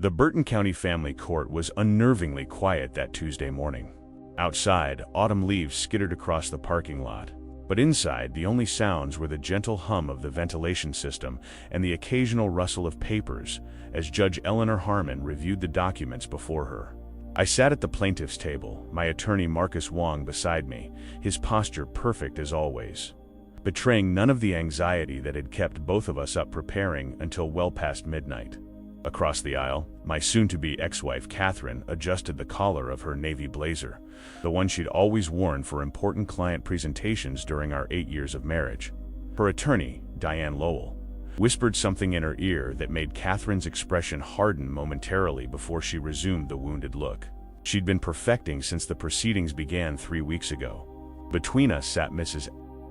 The Burton County Family Court was unnervingly quiet that Tuesday morning. Outside, autumn leaves skittered across the parking lot. But inside, the only sounds were the gentle hum of the ventilation system and the occasional rustle of papers as Judge Eleanor Harmon reviewed the documents before her. I sat at the plaintiff's table, my attorney Marcus Wong beside me, his posture perfect as always, betraying none of the anxiety that had kept both of us up preparing until well past midnight. Across the aisle, my soon-to-be ex-wife Catherine adjusted the collar of her navy blazer, the one she'd always worn for important client presentations during our 8 years of marriage. Her attorney, Diane Lowell, whispered something in her ear that made Catherine's expression harden momentarily before she resumed the wounded look she'd been perfecting since the proceedings began 3 weeks ago. Between us sat Mrs.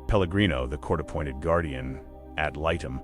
Pellegrino, the court-appointed guardian ad litem,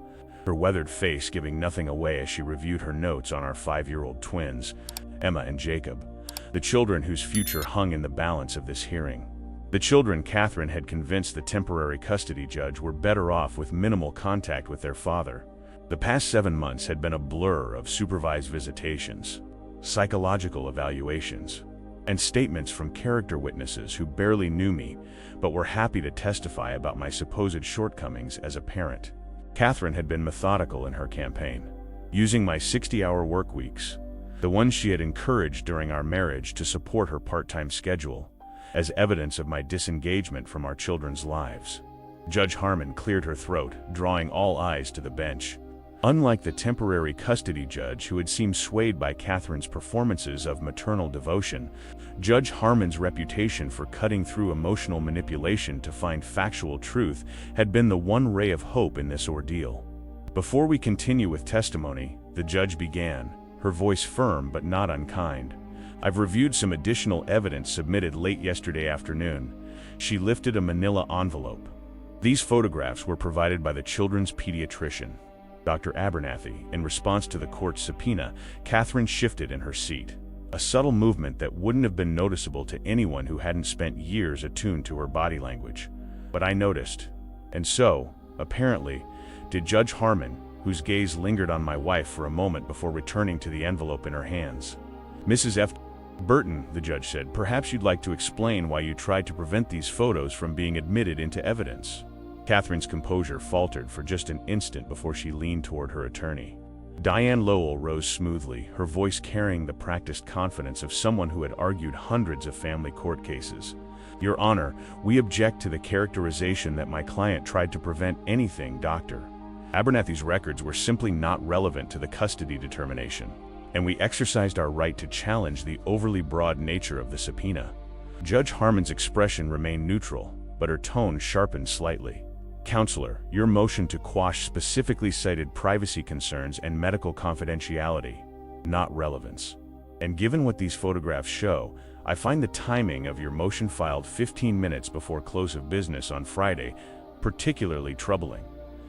her weathered face giving nothing away as she reviewed her notes on our 5-year-old twins, Emma and Jacob, the children whose future hung in the balance of this hearing. The children Catherine had convinced the temporary custody judge were better off with minimal contact with their father. The past 7 months had been a blur of supervised visitations, psychological evaluations, and statements from character witnesses who barely knew me but were happy to testify about my supposed shortcomings as a parent. Catherine had been methodical in her campaign, using my 60-hour work weeks, the ones she had encouraged during our marriage, to support her part-time schedule, as evidence of my disengagement from our children's lives. Judge Harmon cleared her throat, drawing all eyes to the bench. Unlike the temporary custody judge who had seemed swayed by Catherine's performances of maternal devotion, Judge Harmon's reputation for cutting through emotional manipulation to find factual truth had been the one ray of hope in this ordeal. Before we continue with testimony, the judge began, her voice firm but not unkind. I've reviewed some additional evidence submitted late yesterday afternoon. She lifted a manila envelope. These photographs were provided by the children's pediatrician, Dr. Abernathy. In response to the court's subpoena, Catherine shifted in her seat, a subtle movement that wouldn't have been noticeable to anyone who hadn't spent years attuned to her body language. But I noticed. And so, apparently, did Judge Harmon, whose gaze lingered on my wife for a moment before returning to the envelope in her hands. Mrs. F. Burton, the judge said, perhaps you'd like to explain why you tried to prevent these photos from being admitted into evidence. Catherine's composure faltered for just an instant before she leaned toward her attorney. Diane Lowell rose smoothly, her voice carrying the practiced confidence of someone who had argued hundreds of family court cases. Your Honor, we object to the characterization that my client tried to prevent anything. Dr. Abernathy's records were simply not relevant to the custody determination, and we exercised our right to challenge the overly broad nature of the subpoena. Judge Harmon's expression remained neutral, but her tone sharpened slightly. Counselor, your motion to quash specifically cited privacy concerns and medical confidentiality, not relevance. And given what these photographs show, I find the timing of your motion filed 15 minutes before close of business on Friday particularly troubling.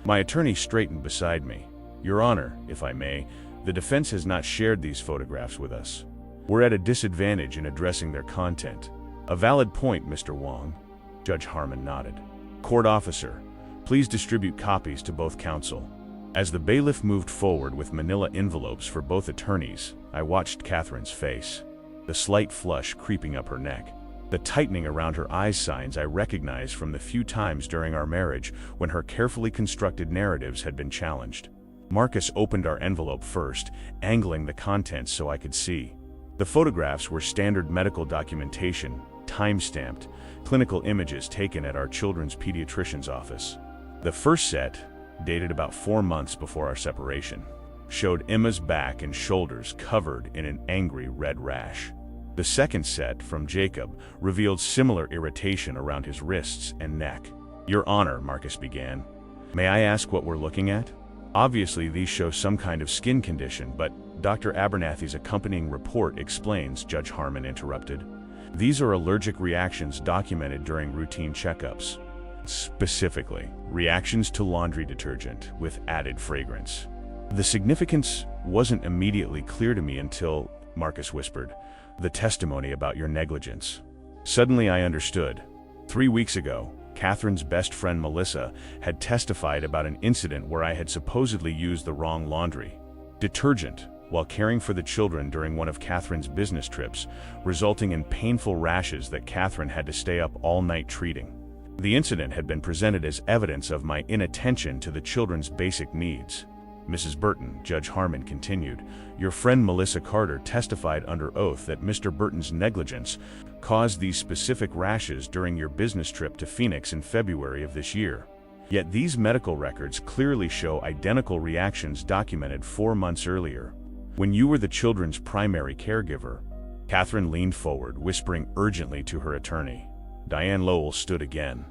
My attorney straightened beside me. Your Honor, if I may, the defense has not shared these photographs with us. We're at a disadvantage in addressing their content. A valid point, Mr. Wong. Judge Harmon nodded. Court officer, please distribute copies to both counsel. As the bailiff moved forward with manila envelopes for both attorneys, I watched Catherine's face, the slight flush creeping up her neck, the tightening around her eyes, signs I recognized from the few times during our marriage when her carefully constructed narratives had been challenged. Marcus opened our envelope first, angling the contents so I could see. The photographs were standard medical documentation, time-stamped, clinical images taken at our children's pediatrician's office. The first set, dated about 4 months before our separation, showed Emma's back and shoulders covered in an angry red rash. The second set, from Jacob, revealed similar irritation around his wrists and neck. Your Honor, Marcus began, may I ask what we're looking at? Obviously, these show some kind of skin condition, but Dr. Abernathy's accompanying report explains, Judge Harmon interrupted. These are allergic reactions documented during routine checkups. Specifically, reactions to laundry detergent with added fragrance. The significance wasn't immediately clear to me until, Marcus whispered, the testimony about your negligence. Suddenly I understood. 3 weeks ago, Catherine's best friend Melissa had testified about an incident where I had supposedly used the wrong laundry detergent while caring for the children during one of Catherine's business trips, resulting in painful rashes that Catherine had to stay up all night treating. The incident had been presented as evidence of my inattention to the children's basic needs. Mrs. Burton, Judge Harmon continued, your friend Melissa Carter testified under oath that Mr. Burton's negligence caused these specific rashes during your business trip to Phoenix in February of this year. Yet these medical records clearly show identical reactions documented 4 months earlier, when you were the children's primary caregiver. Catherine leaned forward, whispering urgently to her attorney. Diane Lowell stood again.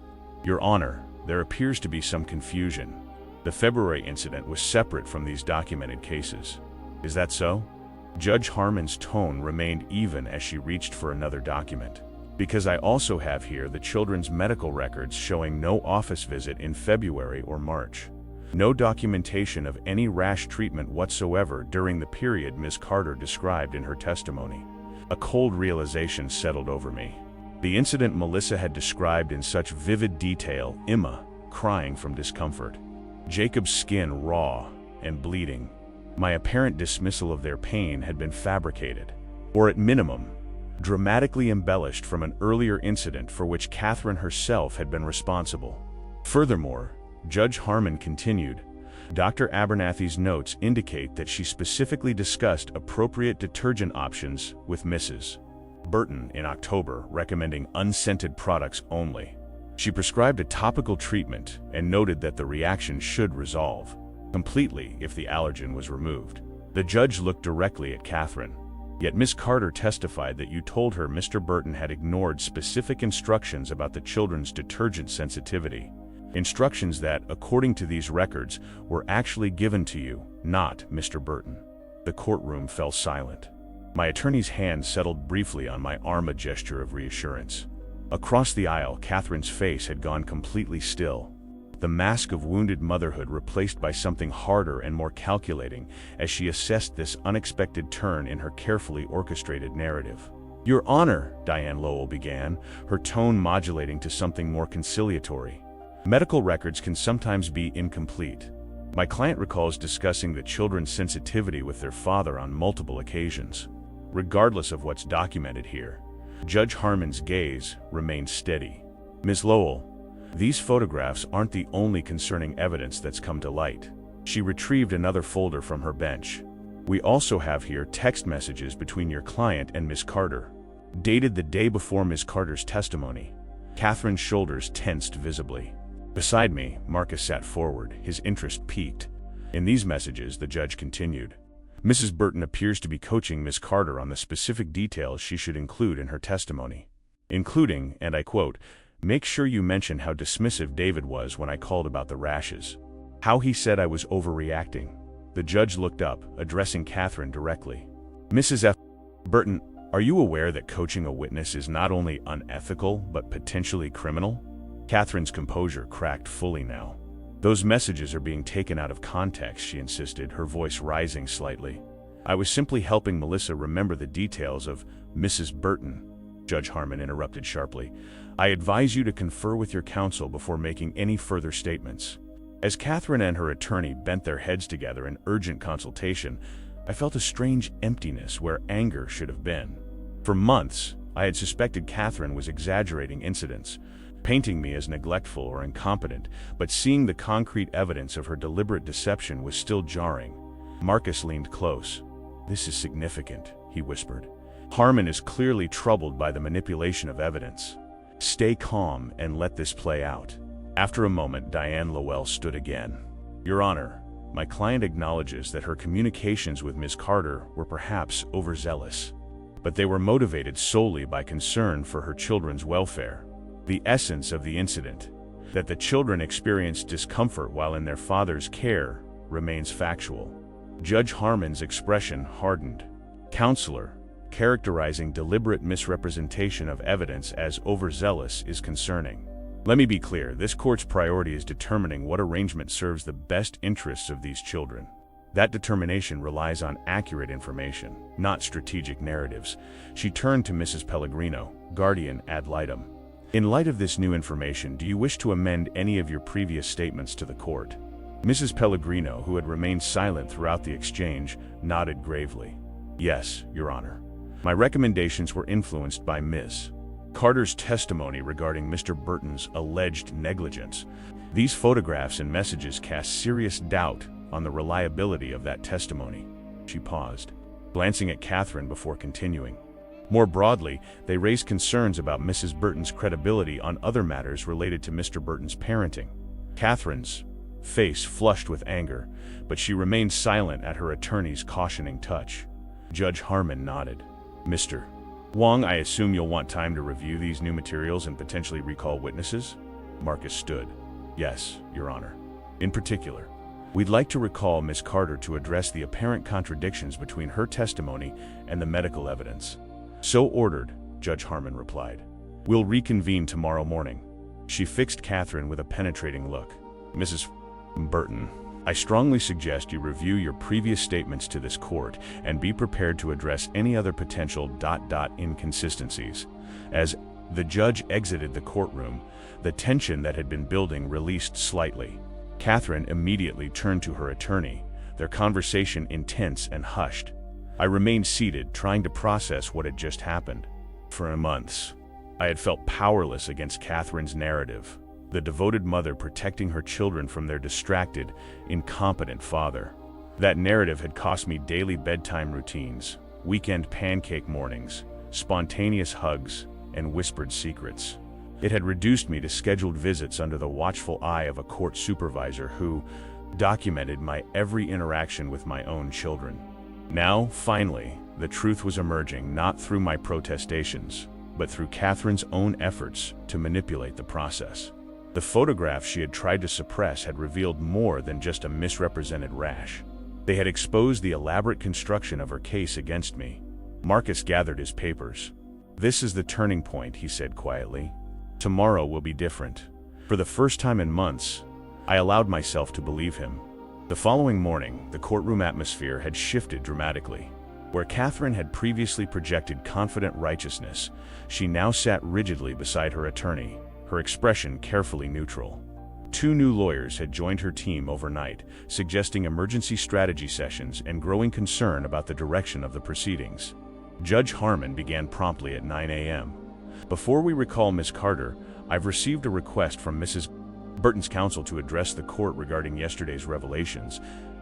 Your Honor, there appears to be some confusion. The February incident was separate from these documented cases. Is that so? Judge Harmon's tone remained even as she reached for another document. Because I also have here the children's medical records showing no office visit in February or March. No documentation of any rash treatment whatsoever during the period Ms. Carter described in her testimony. A cold realization settled over me. The incident Melissa had described in such vivid detail, Emma crying from discomfort, Jacob's skin raw and bleeding. My apparent dismissal of their pain had been fabricated, or at minimum, dramatically embellished from an earlier incident for which Catherine herself had been responsible. Furthermore, Judge Harmon continued, Dr. Abernathy's notes indicate that she specifically discussed appropriate detergent options with Mrs. Burton in October, recommending unscented products only. She prescribed a topical treatment and noted that the reaction should resolve completely if the allergen was removed. The judge looked directly at Catherine. Yet Ms. Carter testified that you told her Mr. Burton had ignored specific instructions about the children's detergent sensitivity. Instructions that, according to these records, were actually given to you, not Mr. Burton. The courtroom fell silent. My attorney's hand settled briefly on my arm, a gesture of reassurance. Across the aisle, Catherine's face had gone completely still. The mask of wounded motherhood replaced by something harder and more calculating as she assessed this unexpected turn in her carefully orchestrated narrative. Your Honor, Diane Lowell began, her tone modulating to something more conciliatory. Medical records can sometimes be incomplete. My client recalls discussing the children's sensitivity with their father on multiple occasions. Regardless of what's documented here, Judge Harmon's gaze remained steady. Ms. Lowell, these photographs aren't the only concerning evidence that's come to light. She retrieved another folder from her bench. We also have here text messages between your client and Ms. Carter, dated the day before Ms. Carter's testimony. Catherine's shoulders tensed visibly. Beside me, Marcus sat forward, his interest piqued. In these messages, the judge continued, Mrs. Burton appears to be coaching Ms. Carter on the specific details she should include in her testimony, including, and I quote, make sure you mention how dismissive David was when I called about the rashes. How he said I was overreacting. The judge looked up, addressing Catherine directly. Mrs. F. Burton, are you aware that coaching a witness is not only unethical, but potentially criminal? Catherine's composure cracked fully now. Those messages are being taken out of context, she insisted, her voice rising slightly. I was simply helping Melissa remember the details of Mrs. Burton. Judge Harmon interrupted sharply. I advise you to confer with your counsel before making any further statements. As Catherine and her attorney bent their heads together in urgent consultation, I felt a strange emptiness where anger should have been. For months, I had suspected Catherine was exaggerating incidents, painting me as neglectful or incompetent, but seeing the concrete evidence of her deliberate deception was still jarring. Marcus leaned close. This is significant, he whispered. Harmon is clearly troubled by the manipulation of evidence. Stay calm and let this play out. After a moment, Diane Lowell stood again. Your Honor, my client acknowledges that her communications with Ms. Carter were perhaps overzealous, but they were motivated solely by concern for her children's welfare. The essence of the incident, that the children experienced discomfort while in their father's care, remains factual. Judge Harmon's expression hardened. Counselor, characterizing deliberate misrepresentation of evidence as overzealous is concerning. Let me be clear, this court's priority is determining what arrangement serves the best interests of these children. That determination relies on accurate information, not strategic narratives. She turned to Mrs. Pellegrino, guardian ad litem. In light of this new information, do you wish to amend any of your previous statements to the court? Mrs. Pellegrino, who had remained silent throughout the exchange, nodded gravely. Yes, Your Honor. My recommendations were influenced by Ms. Carter's testimony regarding Mr. Burton's alleged negligence. These photographs and messages cast serious doubt on the reliability of that testimony. She paused, glancing at Catherine before continuing. More broadly, they raise concerns about Mrs. Burton's credibility on other matters related to Mr. Burton's parenting. Catherine's face flushed with anger, but she remained silent at her attorney's cautioning touch. Judge Harmon nodded. Mr. Wong, I assume you'll want time to review these new materials and potentially recall witnesses? Marcus stood. Yes, Your Honor. In particular, we'd like to recall Ms. Carter to address the apparent contradictions between her testimony and the medical evidence. So ordered, Judge Harmon replied. We'll reconvene tomorrow morning. She fixed Catherine with a penetrating look. Mrs. Burton, I strongly suggest you review your previous statements to this court and be prepared to address any other potential ... inconsistencies. As the judge exited the courtroom, the tension that had been building released slightly. Catherine immediately turned to her attorney, their conversation intense and hushed. I remained seated, trying to process what had just happened. For months, I had felt powerless against Catherine's narrative, the devoted mother protecting her children from their distracted, incompetent father. That narrative had cost me daily bedtime routines, weekend pancake mornings, spontaneous hugs, and whispered secrets. It had reduced me to scheduled visits under the watchful eye of a court supervisor who documented my every interaction with my own children. Now, finally, the truth was emerging, not through my protestations, but through Catherine's own efforts to manipulate the process. The photographs she had tried to suppress had revealed more than just a misrepresented rash. They had exposed the elaborate construction of her case against me. Marcus gathered his papers. This is the turning point, he said quietly. Tomorrow will be different. For the first time in months, I allowed myself to believe him. The following morning, the courtroom atmosphere had shifted dramatically. Where Catherine had previously projected confident righteousness, she now sat rigidly beside her attorney, her expression carefully neutral. 2 new lawyers had joined her team overnight, suggesting emergency strategy sessions and growing concern about the direction of the proceedings. Judge Harmon began promptly at 9 a.m. Before we recall Ms. Carter, I've received a request from Mrs. Burton's counsel to address the court regarding yesterday's revelations.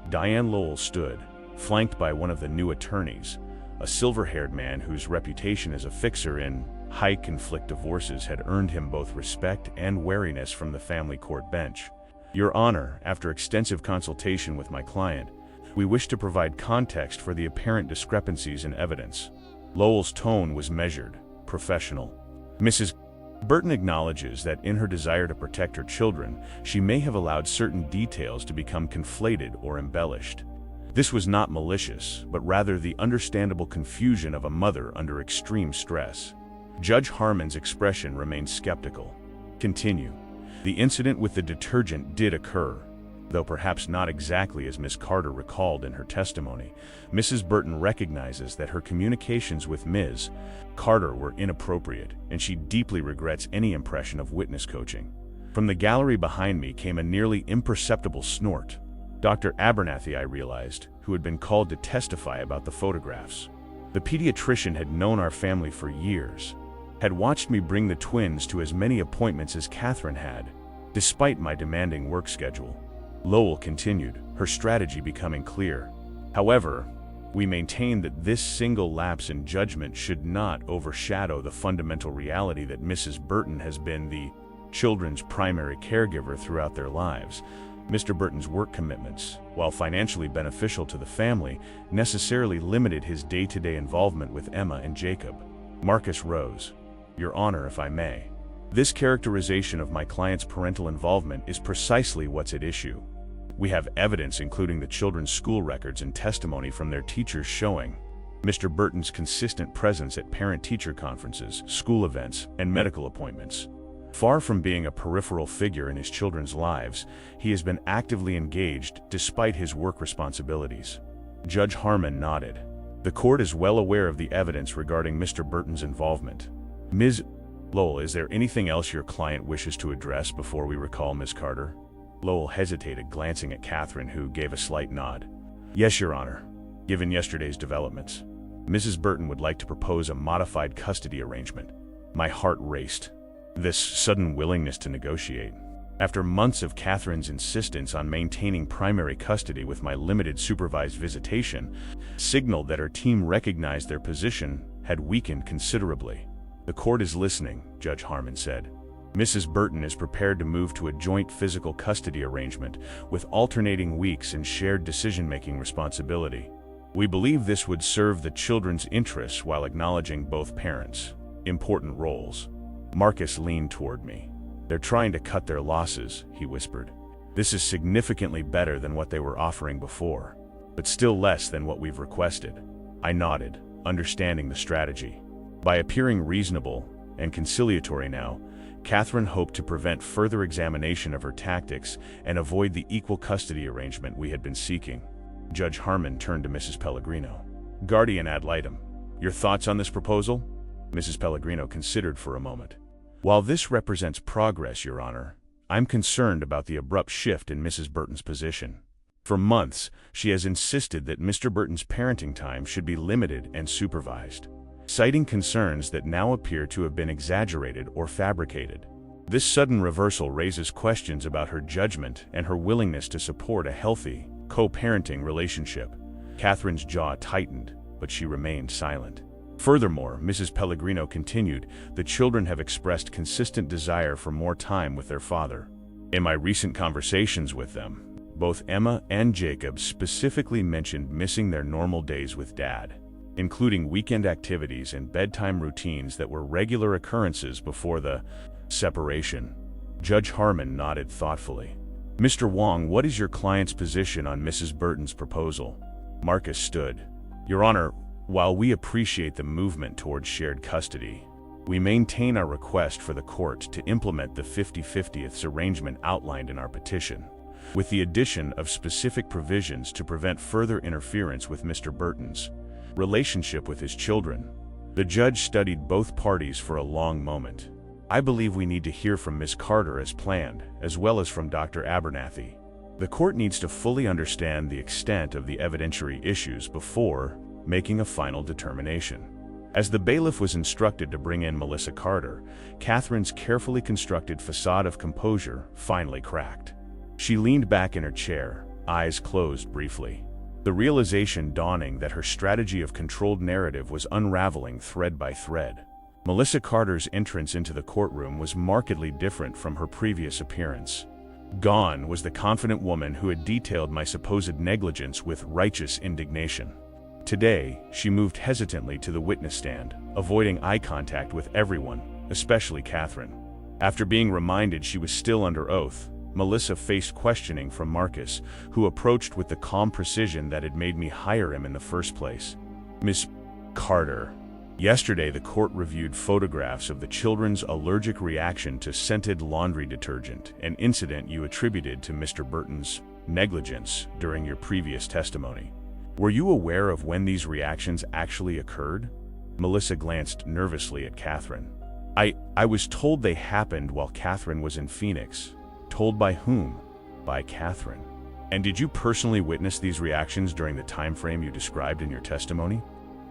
Diane Lowell stood, flanked by one of the new attorneys, a silver-haired man whose reputation as a fixer in high-conflict divorces had earned him both respect and wariness from the family court bench. Your Honor, after extensive consultation with my client, we wish to provide context for the apparent discrepancies in evidence. Lowell's tone was measured, professional. Mrs. Burton acknowledges that in her desire to protect her children, she may have allowed certain details to become conflated or embellished. This was not malicious, but rather the understandable confusion of a mother under extreme stress. Judge Harmon's expression remained skeptical. Continue. The incident with the detergent did occur, though perhaps not exactly as Ms. Carter recalled in her testimony. Mrs. Burton recognizes that her communications with Ms. Carter were inappropriate, and she deeply regrets any impression of witness coaching. From the gallery behind me came a nearly imperceptible snort. Dr. Abernathy, I realized, who had been called to testify about the photographs. The pediatrician had known our family for years, had watched me bring the twins to as many appointments as Catherine had, despite my demanding work schedule. Lowell continued, her strategy becoming clear. However, we maintain that this single lapse in judgment should not overshadow the fundamental reality that Mrs. Burton has been the children's primary caregiver throughout their lives. Mr. Burton's work commitments, while financially beneficial to the family, necessarily limited his day-to-day involvement with Emma and Jacob. Marcus rose. Your Honor, if I may. This characterization of my client's parental involvement is precisely what's at issue. We have evidence including the children's school records and testimony from their teachers showing Mr. Burton's consistent presence at parent-teacher conferences, school events, and medical appointments. Far from being a peripheral figure in his children's lives, he has been actively engaged despite his work responsibilities. Judge Harmon nodded. The court is well aware of the evidence regarding Mr. Burton's involvement. Ms. Lowell, is there anything else your client wishes to address before we recall Ms. Carter? Lowell hesitated, glancing at Catherine, who gave a slight nod. Yes, Your Honor. Given yesterday's developments, Mrs. Burton would like to propose a modified custody arrangement. My heart raced. This sudden willingness to negotiate, after months of Catherine's insistence on maintaining primary custody with my limited supervised visitation, signaled that her team recognized their position had weakened considerably. The court is listening, Judge Harmon said. Mrs. Burton is prepared to move to a joint physical custody arrangement with alternating weeks and shared decision-making responsibility. We believe this would serve the children's interests while acknowledging both parents' important roles. Marcus leaned toward me. They're trying to cut their losses, he whispered. This is significantly better than what they were offering before, but still less than what we've requested. I nodded, understanding the strategy. By appearing reasonable and conciliatory now, Catherine hoped to prevent further examination of her tactics and avoid the equal custody arrangement we had been seeking. Judge Harmon turned to Mrs. Pellegrino. Guardian ad litem, your thoughts on this proposal? Mrs. Pellegrino considered for a moment. While this represents progress, Your Honor, I'm concerned about the abrupt shift in Mrs. Burton's position. For months, she has insisted that Mr. Burton's parenting time should be limited and supervised, citing concerns that now appear to have been exaggerated or fabricated. This sudden reversal raises questions about her judgment and her willingness to support a healthy, co-parenting relationship. Catherine's jaw tightened, but she remained silent. Furthermore, Mrs. Pellegrino continued, the children have expressed consistent desire for more time with their father. In my recent conversations with them, both Emma and Jacob specifically mentioned missing their normal days with Dad, including weekend activities and bedtime routines that were regular occurrences before the separation. Judge Harmon nodded thoughtfully. Mr. Wong, what is your client's position on Mrs. Burton's proposal? Marcus stood. Your Honor, while we appreciate the movement towards shared custody, we maintain our request for the court to implement the 50/50 arrangement outlined in our petition, with the addition of specific provisions to prevent further interference with Mr. Burton's relationship with his children. The judge studied both parties for a long moment. I believe we need to hear from Ms. Carter as planned, as well as from Dr. Abernathy. The court needs to fully understand the extent of the evidentiary issues before making a final determination. As the bailiff was instructed to bring in Melissa Carter, Catherine's carefully constructed facade of composure finally cracked. She leaned back in her chair, eyes closed briefly, the realization dawning that her strategy of controlled narrative was unraveling thread by thread. Melissa Carter's entrance into the courtroom was markedly different from her previous appearance. Gone was the confident woman who had detailed my supposed negligence with righteous indignation. Today, she moved hesitantly to the witness stand, avoiding eye contact with everyone, especially Catherine. After being reminded she was still under oath, Melissa faced questioning from Marcus, who approached with the calm precision that had made me hire him in the first place. Miss Carter, yesterday the court reviewed photographs of the children's allergic reaction to scented laundry detergent, an incident you attributed to Mr. Burton's negligence during your previous testimony. Were you aware of when these reactions actually occurred? Melissa glanced nervously at Catherine. I was told they happened while Catherine was in Phoenix. Told by whom? By Catherine. And did you personally witness these reactions during the time frame you described in your testimony?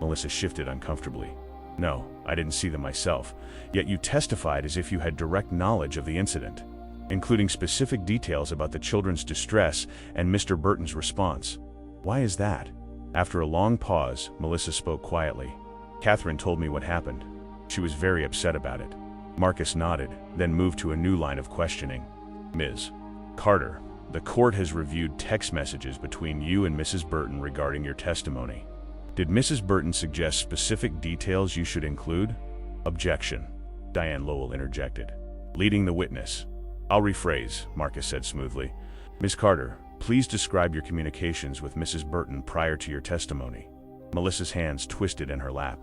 Melissa shifted uncomfortably. No, I didn't see them myself, yet you testified as if you had direct knowledge of the incident, including specific details about the children's distress and Mr. Burton's response. Why is that? After a long pause, Melissa spoke quietly. Catherine told me what happened. She was very upset about it. Marcus nodded, then moved to a new line of questioning. Ms. Carter, the court has reviewed text messages between you and Mrs. Burton regarding your testimony. Did Mrs. Burton suggest specific details you should include? Objection, Diane Lowell interjected, leading the witness. I'll rephrase, Marcus said smoothly. Ms. Carter, please describe your communications with Mrs. Burton prior to your testimony. Melissa's hands twisted in her lap.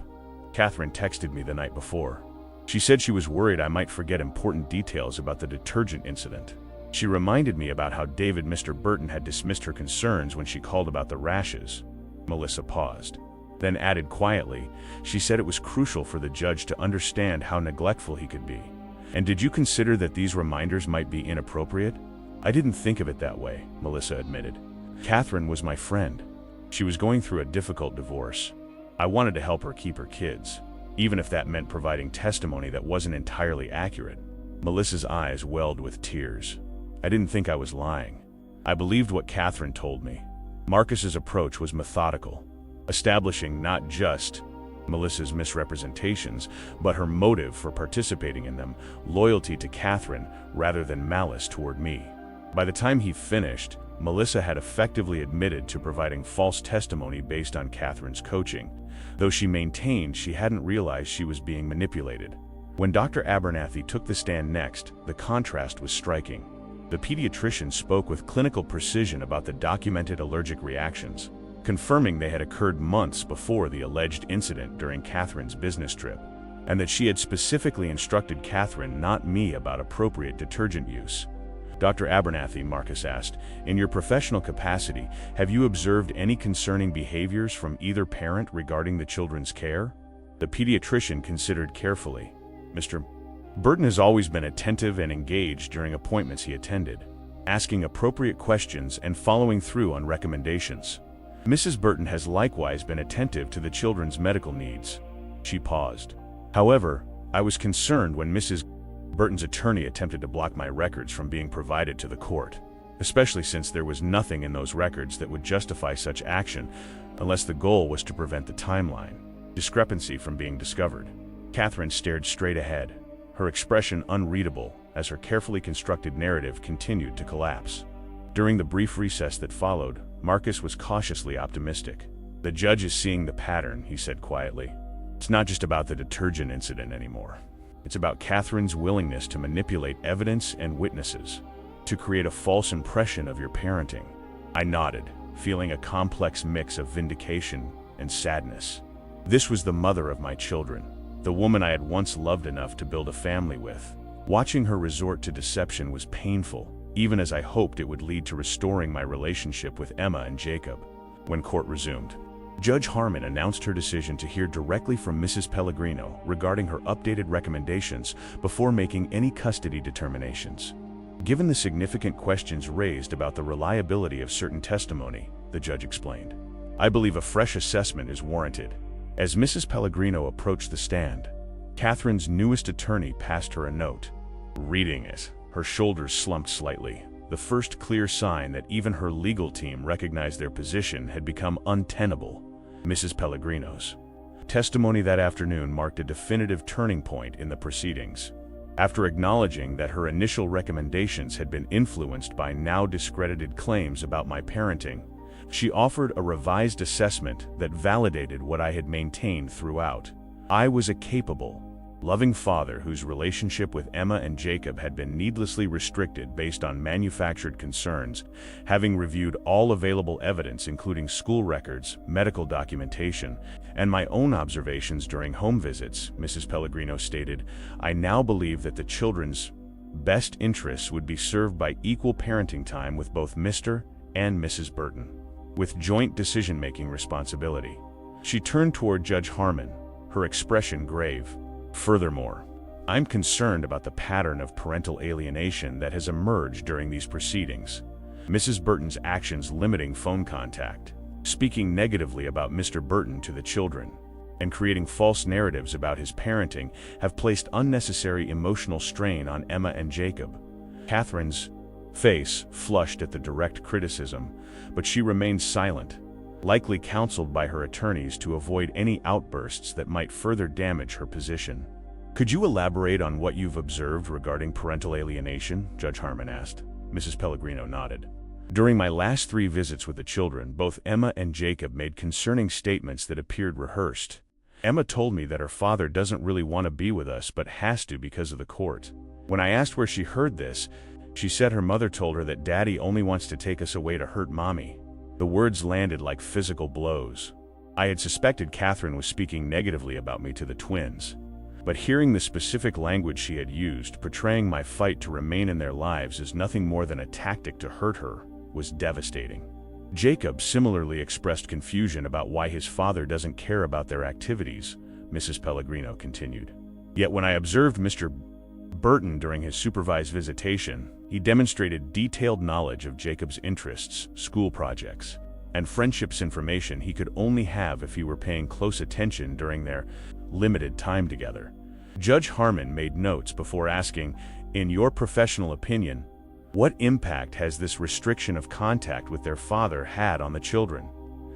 Catherine texted me the night before. She said she was worried I might forget important details about the detergent incident. She reminded me about how Mr. Burton had dismissed her concerns when she called about the rashes. Melissa paused, then added quietly, she said it was crucial for the judge to understand how neglectful he could be. And did you consider that these reminders might be inappropriate? I didn't think of it that way, Melissa admitted. Catherine was my friend. She was going through a difficult divorce. I wanted to help her keep her kids, even if that meant providing testimony that wasn't entirely accurate. Melissa's eyes welled with tears. I didn't think I was lying. I believed what Catherine told me. Marcus's approach was methodical, establishing not just Melissa's misrepresentations, but her motive for participating in them, loyalty to Catherine rather than malice toward me. By the time he finished, Melissa had effectively admitted to providing false testimony based on Catherine's coaching, though she maintained she hadn't realized she was being manipulated. When Dr. Abernathy took the stand next, the contrast was striking. The pediatrician spoke with clinical precision about the documented allergic reactions, confirming they had occurred months before the alleged incident during Catherine's business trip, and that she had specifically instructed Catherine, not me, about appropriate detergent use. Dr. Abernathy, Marcus asked, in your professional capacity, have you observed any concerning behaviors from either parent regarding the children's care? The pediatrician considered carefully. Mr. Burton has always been attentive and engaged during appointments he attended, asking appropriate questions and following through on recommendations. Mrs. Burton has likewise been attentive to the children's medical needs. She paused. However, I was concerned when Mrs. Burton's attorney attempted to block my records from being provided to the court, especially since there was nothing in those records that would justify such action unless the goal was to prevent the timeline discrepancy from being discovered. Catherine stared straight ahead, her expression unreadable as her carefully constructed narrative continued to collapse. During the brief recess that followed, Marcus was cautiously optimistic. The judge is seeing the pattern, he said quietly. It's not just about the detergent incident anymore. It's about Catherine's willingness to manipulate evidence and witnesses, to create a false impression of your parenting. I nodded, feeling a complex mix of vindication and sadness. This was the mother of my children, the woman I had once loved enough to build a family with. Watching her resort to deception was painful, even as I hoped it would lead to restoring my relationship with Emma and Jacob. When court resumed, Judge Harmon announced her decision to hear directly from Mrs. Pellegrino regarding her updated recommendations before making any custody determinations. Given the significant questions raised about the reliability of certain testimony, the judge explained, I believe a fresh assessment is warranted. As Mrs. Pellegrino approached the stand, Catherine's newest attorney passed her a note. Reading it, her shoulders slumped slightly, the first clear sign that even her legal team recognized their position had become untenable. Mrs. Pellegrino's testimony that afternoon marked a definitive turning point in the proceedings. After acknowledging that her initial recommendations had been influenced by now discredited claims about my parenting, she offered a revised assessment that validated what I had maintained throughout. I was a capable, loving father whose relationship with Emma and Jacob had been needlessly restricted based on manufactured concerns, having reviewed all available evidence including school records, medical documentation, and my own observations during home visits, Mrs. Pellegrino stated, I now believe that the children's best interests would be served by equal parenting time with both Mr. and Mrs. Burton, with joint decision-making responsibility. She turned toward Judge Harmon, her expression grave. Furthermore, I'm concerned about the pattern of parental alienation that has emerged during these proceedings. Mrs. Burton's actions limiting phone contact, speaking negatively about Mr. Burton to the children, and creating false narratives about his parenting have placed unnecessary emotional strain on Emma and Jacob. Catherine's face flushed at the direct criticism, but she remained silent, likely counseled by her attorneys to avoid any outbursts that might further damage her position. Could you elaborate on what you've observed regarding parental alienation? Judge Harmon asked. Mrs. Pellegrino nodded. During my last 3 visits with the children, both Emma and Jacob made concerning statements that appeared rehearsed. Emma told me that her father doesn't really want to be with us but has to because of the court. When I asked where she heard this, she said her mother told her that Daddy only wants to take us away to hurt Mommy. The words landed like physical blows. I had suspected Catherine was speaking negatively about me to the twins, but hearing the specific language she had used, portraying my fight to remain in their lives as nothing more than a tactic to hurt her, was devastating. Jacob similarly expressed confusion about why his father doesn't care about their activities, Mrs. Pellegrino continued. Yet when I observed Mr. Burton, during his supervised visitation, he demonstrated detailed knowledge of Jacob's interests, school projects, and friendships, information he could only have if he were paying close attention during their limited time together. Judge Harmon made notes before asking, "In your professional opinion, what impact has this restriction of contact with their father had on the children?"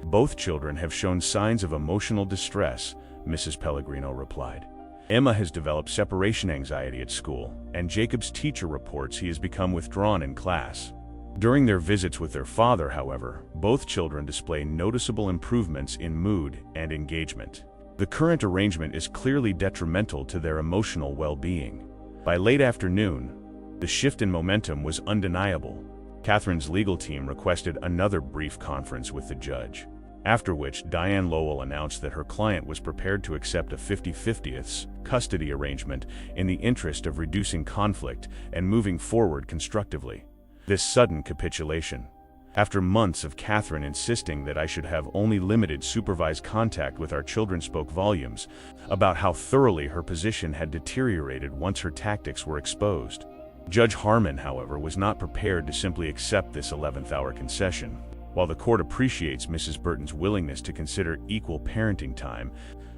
"Both children have shown signs of emotional distress," Mrs. Pellegrino replied. "Emma has developed separation anxiety at school, and Jacob's teacher reports he has become withdrawn in class. During their visits with their father, however, both children display noticeable improvements in mood and engagement. The current arrangement is clearly detrimental to their emotional well-being." By late afternoon, the shift in momentum was undeniable. Catherine's legal team requested another brief conference with the judge, after which Diane Lowell announced that her client was prepared to accept a 50-50 custody arrangement in the interest of reducing conflict and moving forward constructively. This sudden capitulation, after months of Catherine insisting that I should have only limited supervised contact with our children, spoke volumes about how thoroughly her position had deteriorated once her tactics were exposed. Judge Harmon, however, was not prepared to simply accept this 11th-hour concession. While the court appreciates Mrs. Burton's willingness to consider equal parenting time,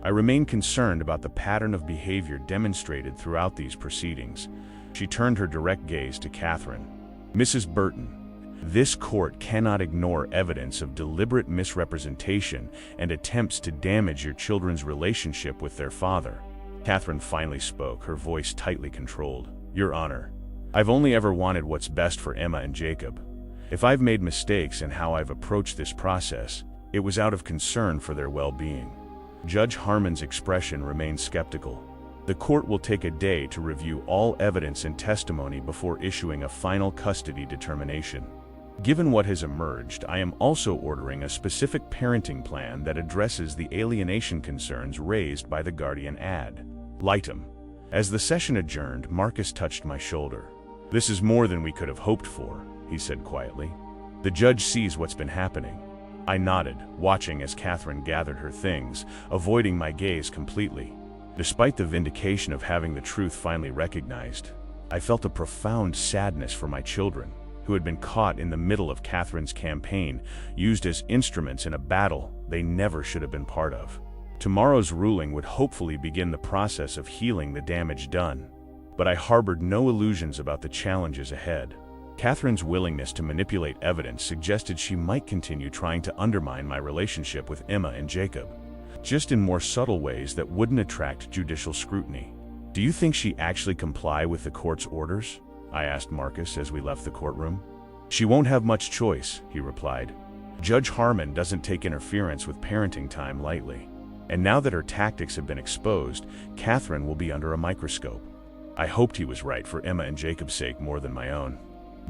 I remain concerned about the pattern of behavior demonstrated throughout these proceedings. She turned her direct gaze to Catherine. "Mrs. Burton, this court cannot ignore evidence of deliberate misrepresentation and attempts to damage your children's relationship with their father." Catherine finally spoke, her voice tightly controlled. "Your Honor, I've only ever wanted what's best for Emma and Jacob. If I've made mistakes in how I've approached this process, it was out of concern for their well-being." Judge Harmon's expression remained skeptical. The court will take a day to review all evidence and testimony before issuing a final custody determination. Given what has emerged, I am also ordering a specific parenting plan that addresses the alienation concerns raised by the guardian ad litem. As the session adjourned, Marcus touched my shoulder. "This is more than we could have hoped for," he said quietly. "The judge sees what's been happening." I nodded, watching as Catherine gathered her things, avoiding my gaze completely. Despite the vindication of having the truth finally recognized, I felt a profound sadness for my children, who had been caught in the middle of Catherine's campaign, used as instruments in a battle they never should have been part of. Tomorrow's ruling would hopefully begin the process of healing the damage done, but I harbored no illusions about the challenges ahead. Catherine's willingness to manipulate evidence suggested she might continue trying to undermine my relationship with Emma and Jacob, just in more subtle ways that wouldn't attract judicial scrutiny. "Do you think she actually comply with the court's orders?" I asked Marcus as we left the courtroom. "She won't have much choice," he replied. "Judge Harmon doesn't take interference with parenting time lightly. And now that her tactics have been exposed, Catherine will be under a microscope." I hoped he was right for Emma and Jacob's sake more than my own.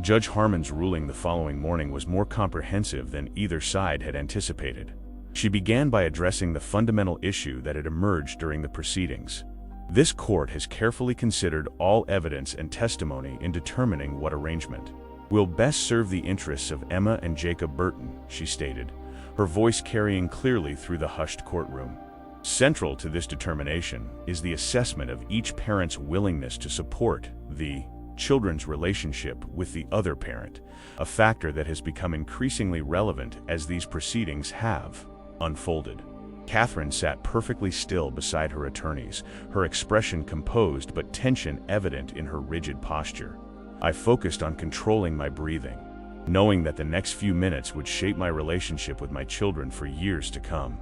Judge Harmon's ruling the following morning was more comprehensive than either side had anticipated. She began by addressing the fundamental issue that had emerged during the proceedings. "This court has carefully considered all evidence and testimony in determining what arrangement will best serve the interests of Emma and Jacob Burton," she stated, her voice carrying clearly through the hushed courtroom. "Central to this determination is the assessment of each parent's willingness to support the children's relationship with the other parent, a factor that has become increasingly relevant as these proceedings have unfolded." Catherine sat perfectly still beside her attorneys, her expression composed but tension evident in her rigid posture. I focused on controlling my breathing, knowing that the next few minutes would shape my relationship with my children for years to come.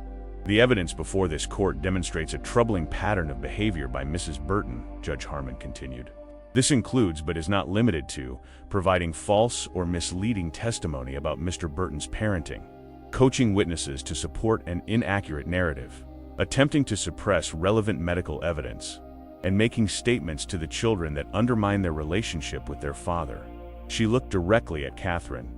"The evidence before this court demonstrates a troubling pattern of behavior by Mrs. Burton," Judge Harmon continued. "This includes, but is not limited to, providing false or misleading testimony about Mr. Burton's parenting, coaching witnesses to support an inaccurate narrative, attempting to suppress relevant medical evidence, and making statements to the children that undermine their relationship with their father." She looked directly at Catherine.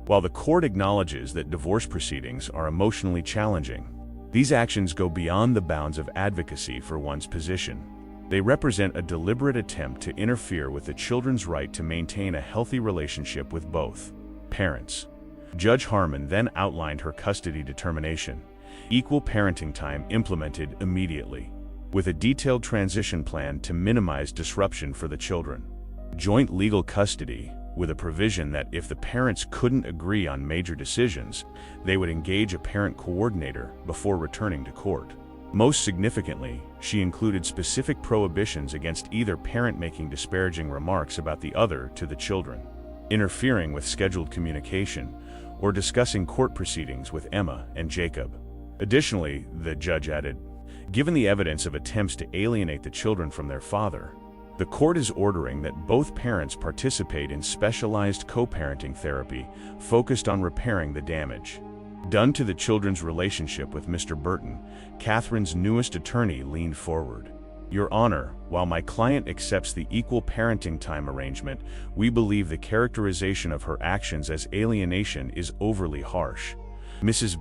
"While the court acknowledges that divorce proceedings are emotionally challenging, these actions go beyond the bounds of advocacy for one's position. They represent a deliberate attempt to interfere with the children's right to maintain a healthy relationship with both parents." Judge Harmon then outlined her custody determination: equal parenting time implemented immediately. with a detailed transition plan to minimize disruption for the children. Joint legal custody, with a provision that if the parents couldn't agree on major decisions, they would engage a parent coordinator before returning to court. Most significantly, she included specific prohibitions against either parent making disparaging remarks about the other to the children, interfering with scheduled communication, or discussing court proceedings with Emma and Jacob. Additionally, the judge added, given the evidence of attempts to alienate the children from their father, the court is ordering that both parents participate in specialized co-parenting therapy focused on repairing the damage done to the children's relationship with Mr. Burton. Catherine's newest attorney leaned forward. Your Honor, while my client accepts the equal parenting time arrangement, we believe the characterization of her actions as alienation is overly harsh. Mrs.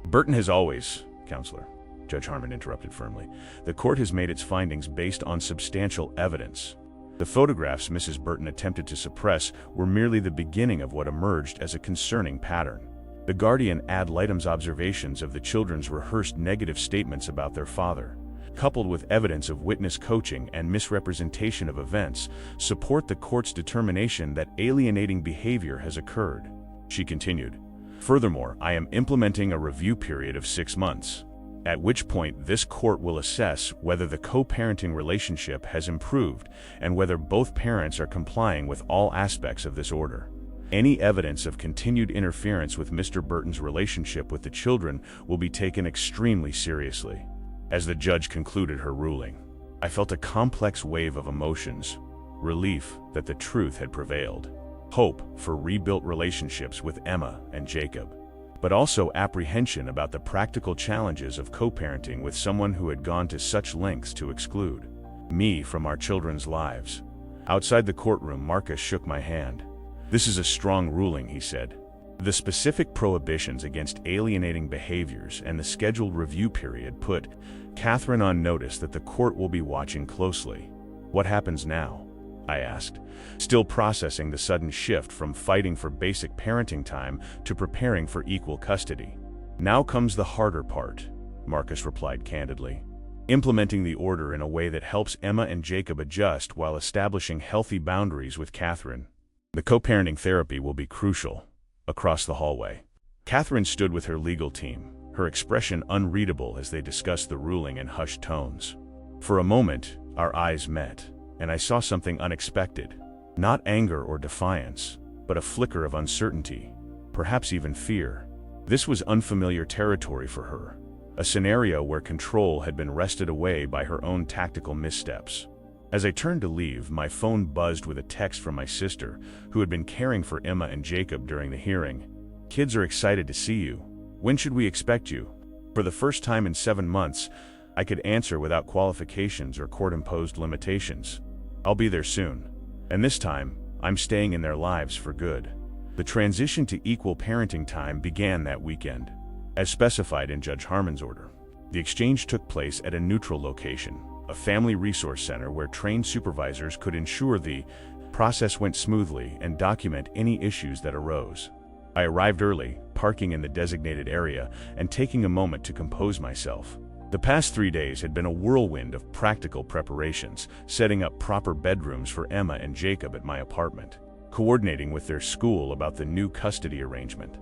Burton has always, Counselor, Judge Harmon interrupted firmly. The court has made its findings based on substantial evidence. The photographs Mrs. Burton attempted to suppress were merely the beginning of what emerged as a concerning pattern. The guardian ad litem's observations of the children's rehearsed negative statements about their father, coupled with evidence of witness coaching and misrepresentation of events, support the court's determination that alienating behavior has occurred. She continued, furthermore, I am implementing a review period of 6 months, at which point this court will assess whether the co-parenting relationship has improved and whether both parents are complying with all aspects of this order. Any evidence of continued interference with Mr. Burton's relationship with the children will be taken extremely seriously. As the judge concluded her ruling, I felt a complex wave of emotions: relief that the truth had prevailed, hope for rebuilt relationships with Emma and Jacob, but also apprehension about the practical challenges of co-parenting with someone who had gone to such lengths to exclude me from our children's lives. Outside the courtroom, Marcus shook my hand. This is a strong ruling, he said. The specific prohibitions against alienating behaviors and the scheduled review period put Catherine on notice that the court will be watching closely. What happens now? I asked, still processing the sudden shift from fighting for basic parenting time to preparing for equal custody. Now comes the harder part, Marcus replied candidly. Implementing the order in a way that helps Emma and Jacob adjust while establishing healthy boundaries with Catherine. The co-parenting therapy will be crucial. Across the hallway, Catherine stood with her legal team, her expression unreadable as they discussed the ruling in hushed tones. For a moment, our eyes met, and I saw something unexpected. Not anger or defiance, but a flicker of uncertainty, perhaps even fear. This was unfamiliar territory for her, a scenario where control had been wrested away by her own tactical missteps. As I turned to leave, my phone buzzed with a text from my sister, who had been caring for Emma and Jacob during the hearing. Kids are excited to see you. When should we expect you? For the first time in 7 months, I could answer without qualifications or court-imposed limitations. I'll be there soon. And this time, I'm staying in their lives for good. The transition to equal parenting time began that weekend. As specified in Judge Harmon's order, the exchange took place at a neutral location, a family resource center where trained supervisors could ensure the process went smoothly and document any issues that arose. I arrived early, parking in the designated area and taking a moment to compose myself. The past 3 days had been a whirlwind of practical preparations, setting up proper bedrooms for Emma and Jacob at my apartment, coordinating with their school about the new custody arrangement,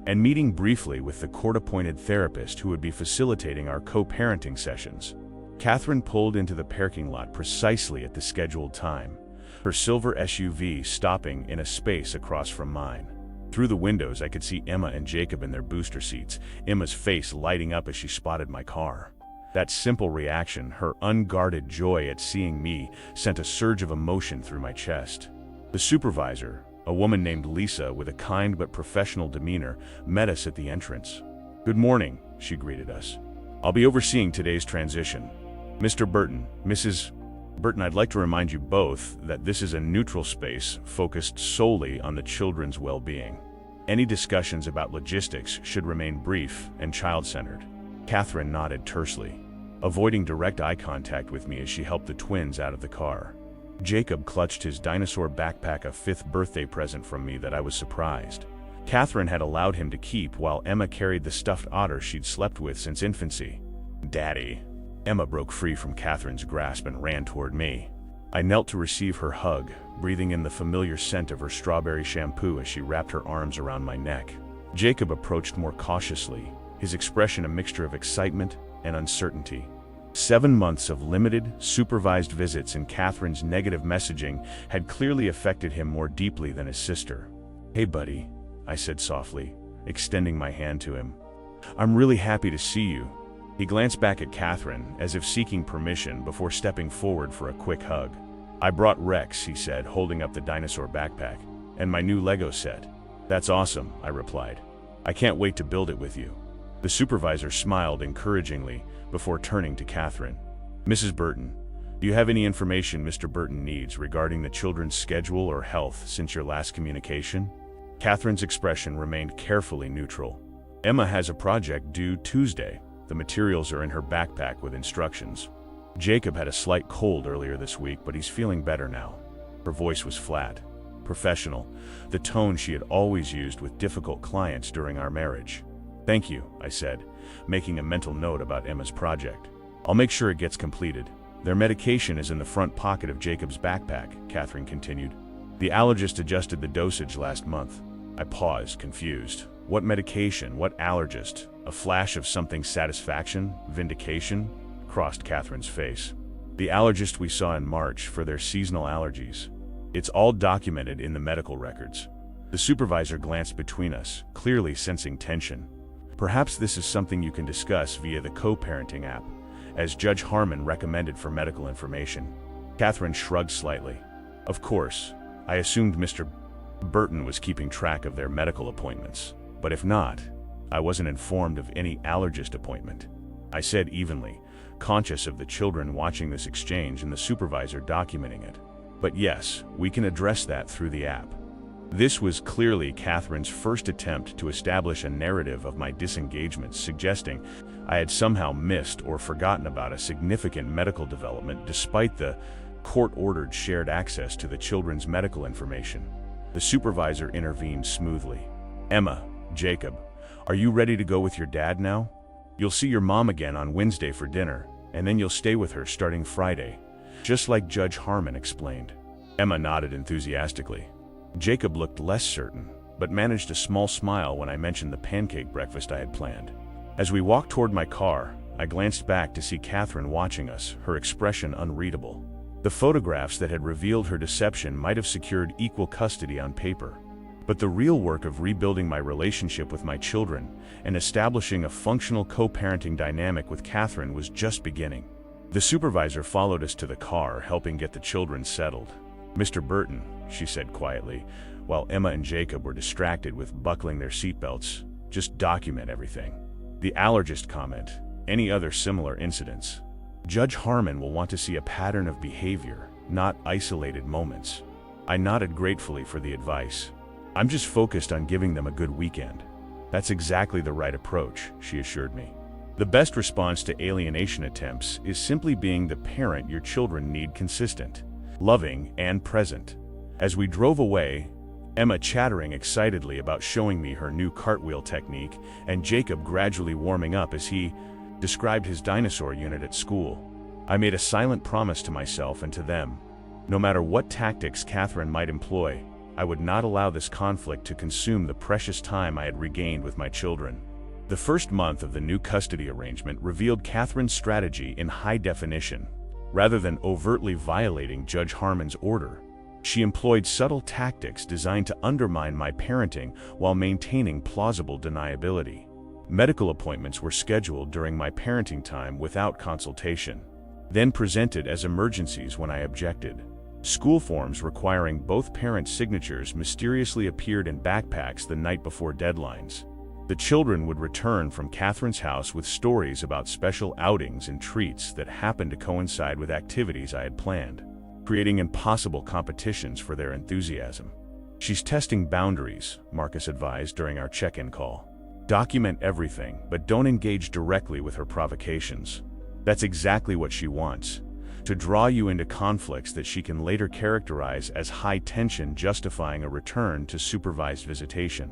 and meeting briefly with the court-appointed therapist who would be facilitating our co-parenting sessions. Catherine pulled into the parking lot precisely at the scheduled time, her silver SUV stopping in a space across from mine. Through the windows, I could see Emma and Jacob in their booster seats, Emma's face lighting up as she spotted my car. That simple reaction, her unguarded joy at seeing me, sent a surge of emotion through my chest. The supervisor, a woman named Lisa with a kind but professional demeanor, met us at the entrance. Good morning, she greeted us. I'll be overseeing today's transition. Mr. Burton, Mrs. Burton, I'd like to remind you both that this is a neutral space focused solely on the children's well-being. Any discussions about logistics should remain brief and child-centered. Catherine nodded tersely, avoiding direct eye contact with me as she helped the twins out of the car. Jacob clutched his dinosaur backpack, a 5th birthday present from me that I was surprised Catherine had allowed him to keep, while Emma carried the stuffed otter she'd slept with since infancy. Daddy, Emma broke free from Catherine's grasp and ran toward me. I knelt to receive her hug, breathing in the familiar scent of her strawberry shampoo as she wrapped her arms around my neck. Jacob approached more cautiously, his expression a mixture of excitement and uncertainty. 7 months of limited, supervised visits and Catherine's negative messaging had clearly affected him more deeply than his sister. "Hey buddy," I said softly, extending my hand to him. "I'm really happy to see you." He glanced back at Catherine, as if seeking permission before stepping forward for a quick hug. "I brought Rex," he said, holding up the dinosaur backpack, "and my new Lego set." "That's awesome," I replied. "I can't wait to build it with you." The supervisor smiled encouragingly before turning to Catherine. "Mrs. Burton, do you have any information Mr. Burton needs regarding the children's schedule or health since your last communication?" Catherine's expression remained carefully neutral. "Emma has a project due Tuesday. The materials are in her backpack with instructions. Jacob had a slight cold earlier this week, but he's feeling better now." Her voice was flat, professional, the tone she had always used with difficult clients during our marriage. "Thank you," I said, making a mental note about Emma's project. "I'll make sure it gets completed." "Their medication is in the front pocket of Jacob's backpack," Catherine continued. "The allergist adjusted the dosage last month." I paused, confused. What medication? What allergist? A flash of something satisfaction? Vindication? Crossed Catherine's face. "The allergist we saw in March for their seasonal allergies. It's all documented in the medical records." The supervisor glanced between us, clearly sensing tension. "Perhaps this is something you can discuss via the co-parenting app, as Judge Harmon recommended for medical information." Catherine shrugged slightly. "Of course, I assumed Mr. Burton was keeping track of their medical appointments. But if not, I wasn't informed of any allergist appointment," I said evenly, conscious of the children watching this exchange and the supervisor documenting it. "But yes, we can address that through the app." This was clearly Catherine's first attempt to establish a narrative of my disengagement, suggesting I had somehow missed or forgotten about a significant medical development despite the court-ordered shared access to the children's medical information. The supervisor intervened smoothly. "Emma, Jacob, are you ready to go with your dad now? You'll see your mom again on Wednesday for dinner, and then you'll stay with her starting Friday, just like Judge Harmon explained." Emma nodded enthusiastically. Jacob looked less certain, but managed a small smile when I mentioned the pancake breakfast I had planned. As we walked toward my car, I glanced back to see Catherine watching us, her expression unreadable. The photographs that had revealed her deception might have secured equal custody on paper. But the real work of rebuilding my relationship with my children and establishing a functional co-parenting dynamic with Catherine was just beginning. The supervisor followed us to the car, helping get the children settled. "Mr. Burton," she said quietly, while Emma and Jacob were distracted with buckling their seatbelts, "just document everything. The allergist comment, any other similar incidents. Judge Harmon will want to see a pattern of behavior, not isolated moments." I nodded gratefully for the advice. "I'm just focused on giving them a good weekend." "That's exactly the right approach," she assured me. "The best response to alienation attempts is simply being the parent your children need, consistent, loving, and present." As we drove away, Emma chattering excitedly about showing me her new cartwheel technique, and Jacob gradually warming up as he described his dinosaur unit at school, I made a silent promise to myself and to them. No matter what tactics Catherine might employ, I would not allow this conflict to consume the precious time I had regained with my children. The first month of the new custody arrangement revealed Catherine's strategy in high definition. Rather than overtly violating Judge Harmon's order, she employed subtle tactics designed to undermine my parenting while maintaining plausible deniability. Medical appointments were scheduled during my parenting time without consultation, then presented as emergencies when I objected. School forms requiring both parents' signatures mysteriously appeared in backpacks the night before deadlines. The children would return from Catherine's house with stories about special outings and treats that happened to coincide with activities I had planned, creating impossible competitions for their enthusiasm. "She's testing boundaries," Marcus advised during our check-in call. "Document everything, but don't engage directly with her provocations. That's exactly what she wants, to draw you into conflicts that she can later characterize as high tension, justifying a return to supervised visitation."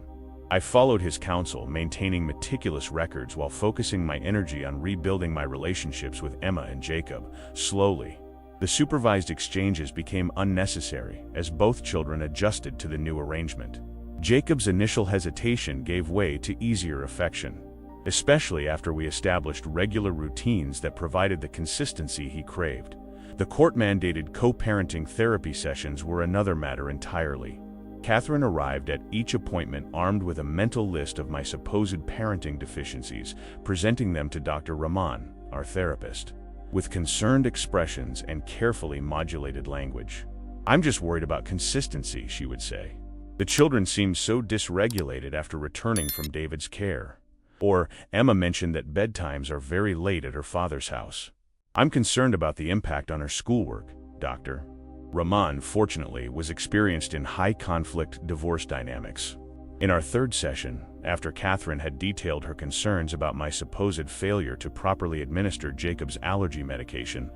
I followed his counsel, maintaining meticulous records while focusing my energy on rebuilding my relationships with Emma and Jacob. Slowly, the supervised exchanges became unnecessary as both children adjusted to the new arrangement. Jacob's initial hesitation gave way to easier affection, especially after we established regular routines that provided the consistency he craved. The court-mandated co-parenting therapy sessions were another matter entirely. Catherine arrived at each appointment armed with a mental list of my supposed parenting deficiencies, presenting them to Dr. Rahman, our therapist, with concerned expressions and carefully modulated language. "I'm just worried about consistency," she would say. "The children seem so dysregulated after returning from David's care." Or, "Emma mentioned that bedtimes are very late at her father's house. I'm concerned about the impact on her schoolwork, doctor." Rahman, fortunately, was experienced in high-conflict divorce dynamics. In our third session, after Catherine had detailed her concerns about my supposed failure to properly administer Jacob's allergy medication,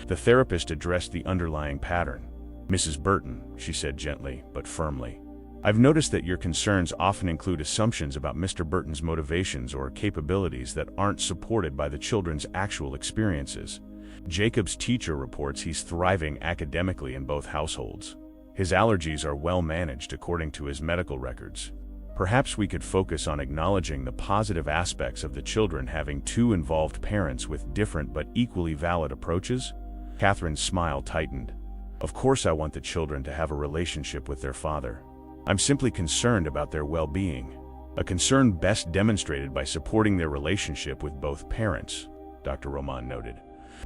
the therapist addressed the underlying pattern. "Mrs. Burton," she said gently but firmly, "I've noticed that your concerns often include assumptions about Mr. Burton's motivations or capabilities that aren't supported by the children's actual experiences. Jacob's teacher reports he's thriving academically in both households. His allergies are well managed according to his medical records. Perhaps we could focus on acknowledging the positive aspects of the children having two involved parents with different but equally valid approaches." Catherine's smile tightened. "Of course I want the children to have a relationship with their father. I'm simply concerned about their well-being. A concern best demonstrated by supporting their relationship with both parents," Dr. Rahman noted,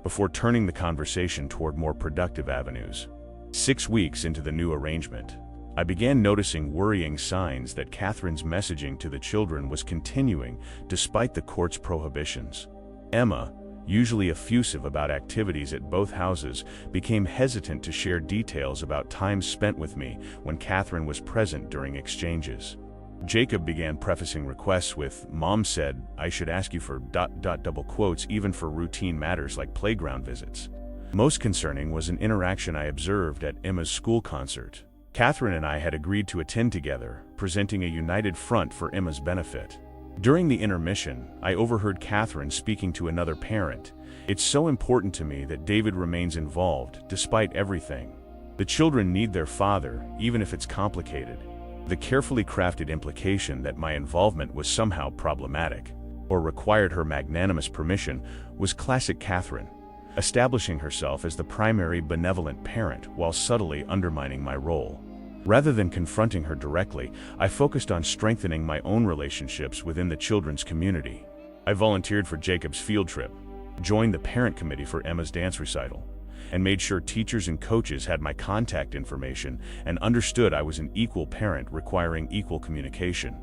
before turning the conversation toward more productive avenues. 6 weeks into the new arrangement, I began noticing worrying signs that Catherine's messaging to the children was continuing despite the court's prohibitions. Emma, usually effusive about activities at both houses, became hesitant to share details about time spent with me when Catherine was present during exchanges. Jacob began prefacing requests with, "Mom said I should ask you for ... double quotes even for routine matters like playground visits." Most concerning was an interaction I observed at Emma's school concert. Catherine and I had agreed to attend together, presenting a united front for Emma's benefit. During the intermission, I overheard Catherine speaking to another parent. "It's so important to me that David remains involved, despite everything. The children need their father, even if it's complicated." The carefully crafted implication that my involvement was somehow problematic, or required her magnanimous permission, was classic Catherine, establishing herself as the primary benevolent parent while subtly undermining my role. Rather than confronting her directly, I focused on strengthening my own relationships within the children's community. I volunteered for Jacob's field trip, joined the parent committee for Emma's dance recital, and made sure teachers and coaches had my contact information and understood I was an equal parent requiring equal communication.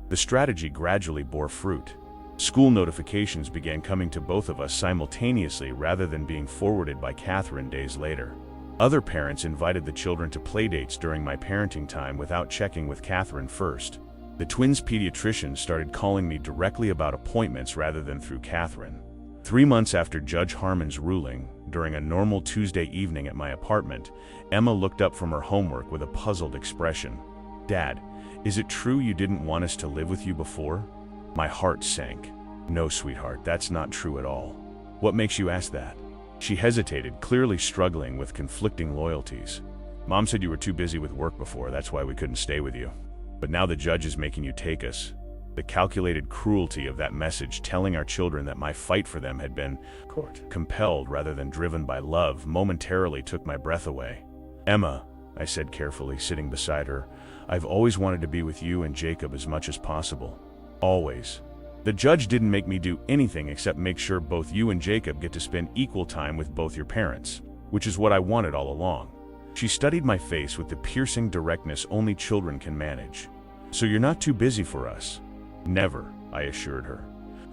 The strategy gradually bore fruit. School notifications began coming to both of us simultaneously rather than being forwarded by Catherine days later. Other parents invited the children to playdates during my parenting time without checking with Catherine first. The twins' pediatrician started calling me directly about appointments rather than through Catherine. 3 months after Judge Harmon's ruling, during a normal Tuesday evening at my apartment, Emma looked up from her homework with a puzzled expression. "Dad, is it true you didn't want us to live with you before?" My heart sank. "No, sweetheart, that's not true at all." "What makes you ask that?" She hesitated, clearly struggling with conflicting loyalties. "Mom said you were too busy with work before, that's why we couldn't stay with you. But now the judge is making you take us." The calculated cruelty of that message telling our children that my fight for them had been compelled rather than driven by love momentarily took my breath away. "Emma," I said carefully, sitting beside her, "I've always wanted to be with you and Jacob as much as possible. Always. The judge didn't make me do anything except make sure both you and Jacob get to spend equal time with both your parents, which is what I wanted all along." She studied my face with the piercing directness only children can manage. "So you're not too busy for us?" "Never," I assured her.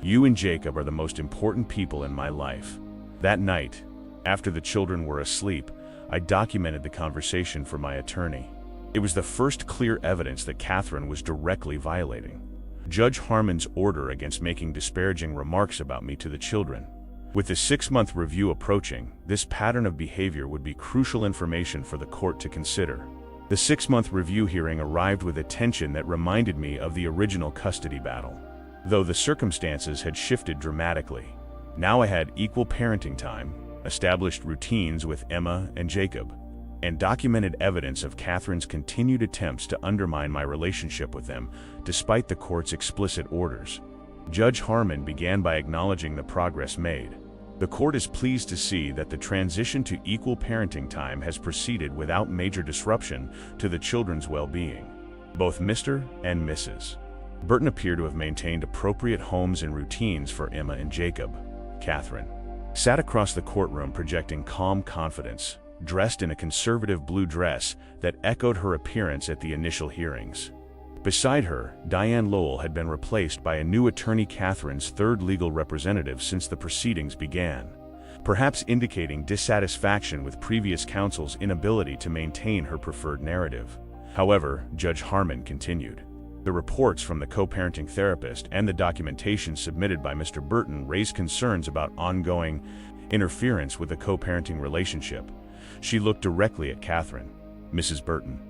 "You and Jacob are the most important people in my life." That night, after the children were asleep, I documented the conversation for my attorney. It was the first clear evidence that Catherine was directly violating Judge Harmon's order against making disparaging remarks about me to the children. With the 6-month review approaching, this pattern of behavior would be crucial information for the court to consider. The 6-month review hearing arrived with a tension that reminded me of the original custody battle, though the circumstances had shifted dramatically. Now I had equal parenting time, established routines with Emma and Jacob, and documented evidence of Catherine's continued attempts to undermine my relationship with them, despite the court's explicit orders. Judge Harmon began by acknowledging the progress made. The court is pleased to see that the transition to equal parenting time has proceeded without major disruption to the children's well-being. Both Mr. and Mrs. Burton appear to have maintained appropriate homes and routines for Emma and Jacob. Catherine sat across the courtroom projecting calm confidence, dressed in a conservative blue dress that echoed her appearance at the initial hearings. Beside her, Diane Lowell had been replaced by a new attorney, Catherine's third legal representative since the proceedings began, perhaps indicating dissatisfaction with previous counsel's inability to maintain her preferred narrative. However, Judge Harmon continued. The reports from the co-parenting therapist and the documentation submitted by Mr. Burton raised concerns about ongoing interference with the co-parenting relationship. She looked directly at Catherine. Mrs. Burton,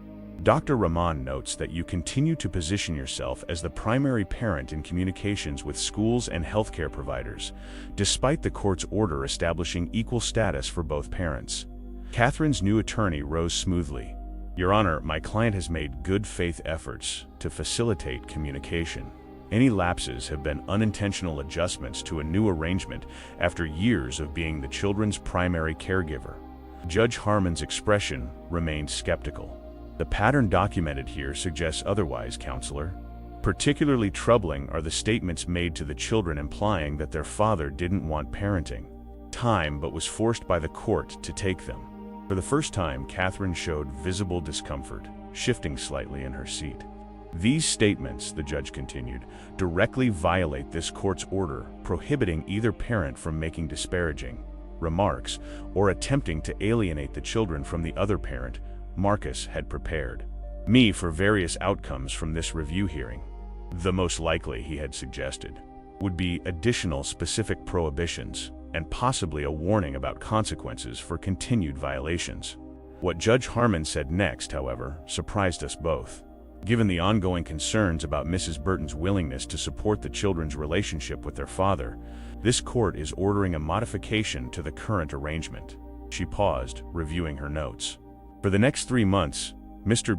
Dr. Rahman notes that you continue to position yourself as the primary parent in communications with schools and healthcare providers, despite the court's order establishing equal status for both parents. Catherine's new attorney rose smoothly. Your Honor, my client has made good faith efforts to facilitate communication. Any lapses have been unintentional adjustments to a new arrangement after years of being the children's primary caregiver. Judge Harmon's expression remained skeptical. The pattern documented here suggests otherwise, Counselor. Particularly troubling are the statements made to the children implying that their father didn't want parenting time but was forced by the court to take them. For the first time, Catherine showed visible discomfort, shifting slightly in her seat. These statements, the judge continued, directly violate this court's order prohibiting either parent from making disparaging remarks or attempting to alienate the children from the other parent. Marcus had prepared me for various outcomes from this review hearing. The most likely, he had suggested, would be additional specific prohibitions and possibly a warning about consequences for continued violations. What Judge Harmon said next, however, surprised us both. Given the ongoing concerns about Mrs. Burton's willingness to support the children's relationship with their father, this court is ordering a modification to the current arrangement. She paused, reviewing her notes. For the next 3 months, Mr.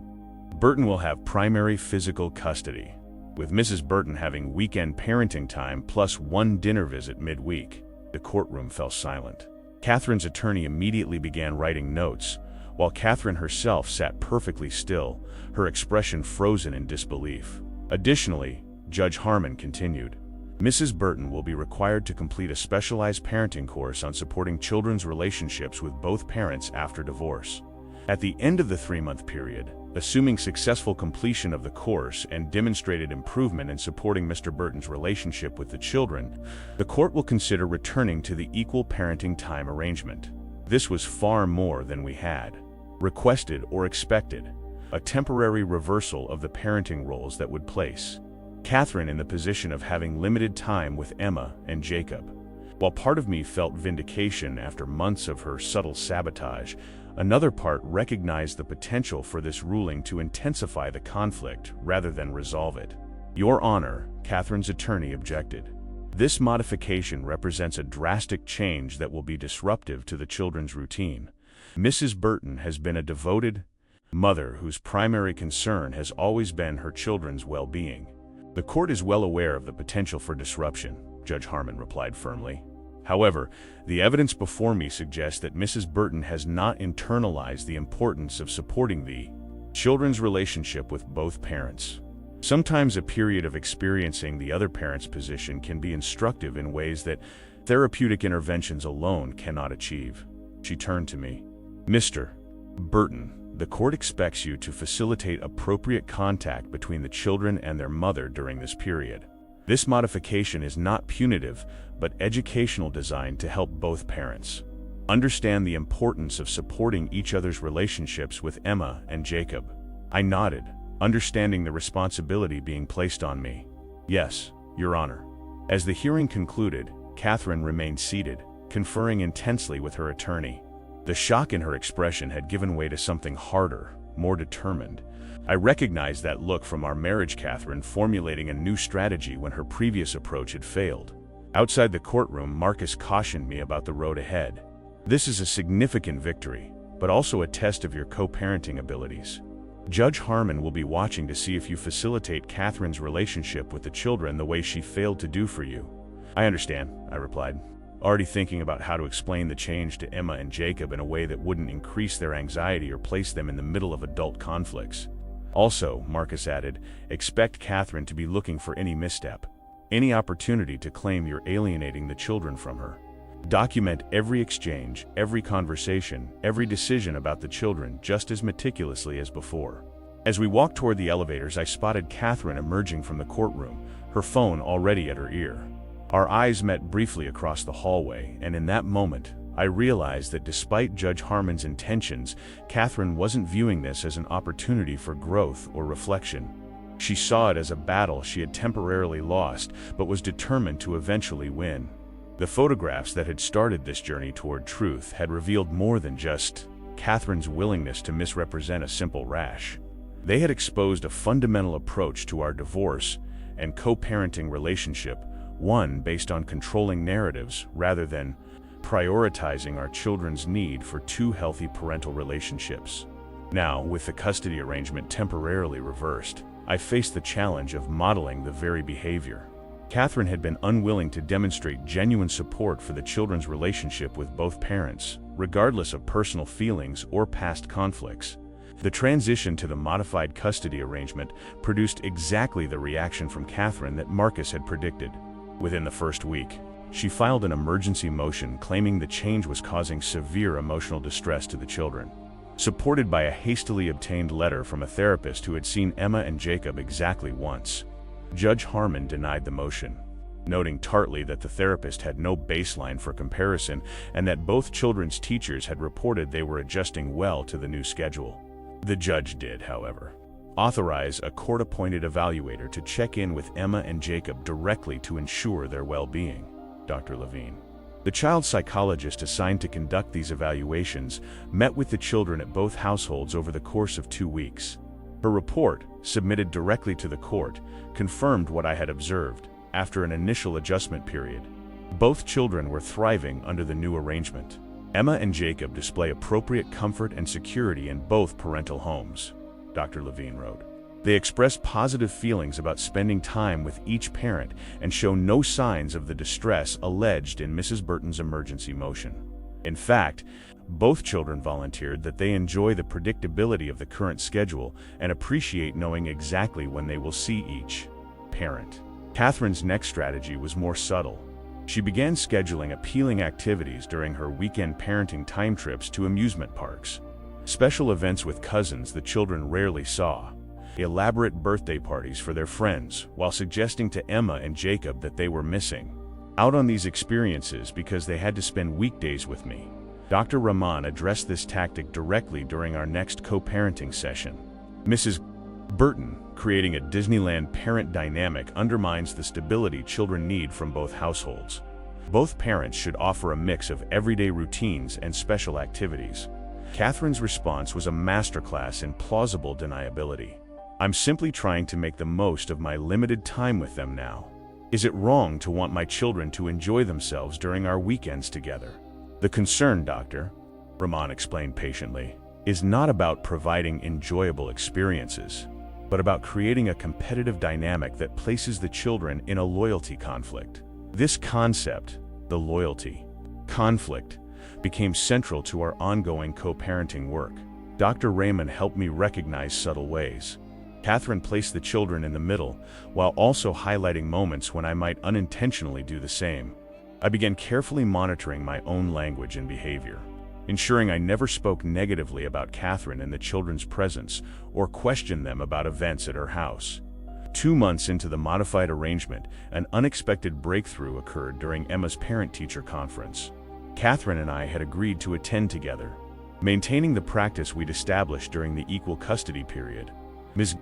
Burton will have primary physical custody, with Mrs. Burton having weekend parenting time plus 1 dinner visit midweek. The courtroom fell silent. Catherine's attorney immediately began writing notes, while Catherine herself sat perfectly still, her expression frozen in disbelief. Additionally, Judge Harmon continued, Mrs. Burton will be required to complete a specialized parenting course on supporting children's relationships with both parents after divorce. At the end of the 3-month period, assuming successful completion of the course and demonstrated improvement in supporting Mr. Burton's relationship with the children, the court will consider returning to the equal parenting time arrangement. This was far more than we had requested or expected, a temporary reversal of the parenting roles that would place Catherine in the position of having limited time with Emma and Jacob. While part of me felt vindication after months of her subtle sabotage, another part recognized the potential for this ruling to intensify the conflict rather than resolve it. Your Honor, Catherine's attorney objected. This modification represents a drastic change that will be disruptive to the children's routine. Mrs. Burton has been a devoted mother whose primary concern has always been her children's well-being. The court is well aware of the potential for disruption, Judge Harmon replied firmly. However, the evidence before me suggests that Mrs. Burton has not internalized the importance of supporting the children's relationship with both parents. Sometimes a period of experiencing the other parent's position can be instructive in ways that therapeutic interventions alone cannot achieve. She turned to me. Mr. Burton, the court expects you to facilitate appropriate contact between the children and their mother during this period. This modification is not punitive, but educational, designed to help both parents understand the importance of supporting each other's relationships with Emma and Jacob. I nodded, understanding the responsibility being placed on me. Yes, Your Honor. As the hearing concluded, Catherine remained seated, conferring intensely with her attorney. The shock in her expression had given way to something harder, more determined. I recognized that look from our marriage, Catherine formulating a new strategy when her previous approach had failed. Outside the courtroom, Marcus cautioned me about the road ahead. This is a significant victory, but also a test of your co-parenting abilities. Judge Harmon will be watching to see if you facilitate Catherine's relationship with the children the way she failed to do for you. I understand, I replied, already thinking about how to explain the change to Emma and Jacob in a way that wouldn't increase their anxiety or place them in the middle of adult conflicts. Also, Marcus added, expect Catherine to be looking for any misstep, any opportunity to claim you're alienating the children from her. Document every exchange, every conversation, every decision about the children just as meticulously as before. As we walked toward the elevators, I spotted Catherine emerging from the courtroom, her phone already at her ear. Our eyes met briefly across the hallway, and in that moment, I realized that despite Judge Harmon's intentions, Catherine wasn't viewing this as an opportunity for growth or reflection. She saw it as a battle she had temporarily lost, but was determined to eventually win. The photographs that had started this journey toward truth had revealed more than just Catherine's willingness to misrepresent a simple rash. They had exposed a fundamental approach to our divorce and co-parenting relationship, one based on controlling narratives rather than prioritizing our children's need for two healthy parental relationships. Now, with the custody arrangement temporarily reversed, I faced the challenge of modeling the very behavior. Catherine had been unwilling to demonstrate genuine support for the children's relationship with both parents, regardless of personal feelings or past conflicts. The transition to the modified custody arrangement produced exactly the reaction from Catherine that Marcus had predicted. Within the first week, she filed an emergency motion claiming the change was causing severe emotional distress to the children. Supported by a hastily obtained letter from a therapist who had seen Emma and Jacob exactly once, Judge Harmon denied the motion, noting tartly that the therapist had no baseline for comparison and that both children's teachers had reported they were adjusting well to the new schedule. The judge did, however, authorize a court-appointed evaluator to check in with Emma and Jacob directly to ensure their well-being, Dr. Levine. The child psychologist assigned to conduct these evaluations met with the children at both households over the course of 2 weeks. Her report, submitted directly to the court, confirmed what I had observed after an initial adjustment period. Both children were thriving under the new arrangement. Emma and Jacob display appropriate comfort and security in both parental homes, Dr. Levine wrote. They express positive feelings about spending time with each parent and show no signs of the distress alleged in Mrs. Burton's emergency motion. In fact, both children volunteered that they enjoy the predictability of the current schedule and appreciate knowing exactly when they will see each parent. Catherine's next strategy was more subtle. She began scheduling appealing activities during her weekend parenting time trips to amusement parks. Special events with cousins the children rarely saw. Elaborate birthday parties for their friends, while suggesting to Emma and Jacob that they were missing out on these experiences because they had to spend weekdays with me. Dr. Rahman addressed this tactic directly during our next co-parenting session. Mrs. Burton, creating a Disneyland parent dynamic undermines the stability children need from both households. Both parents should offer a mix of everyday routines and special activities. Catherine's response was a masterclass in plausible deniability. I'm simply trying to make the most of my limited time with them now. Is it wrong to want my children to enjoy themselves during our weekends together? The concern, Doctor, Rahman explained patiently, is not about providing enjoyable experiences, but about creating a competitive dynamic that places the children in a loyalty conflict. This concept, the loyalty conflict, became central to our ongoing co-parenting work. Dr. Raymond helped me recognize subtle ways. Catherine placed the children in the middle, while also highlighting moments when I might unintentionally do the same. I began carefully monitoring my own language and behavior, ensuring I never spoke negatively about Catherine in the children's presence or questioned them about events at her house. 2 months into the modified arrangement, an unexpected breakthrough occurred during Emma's parent-teacher conference. Catherine and I had agreed to attend together, maintaining the practice we'd established during the equal custody period. Ms.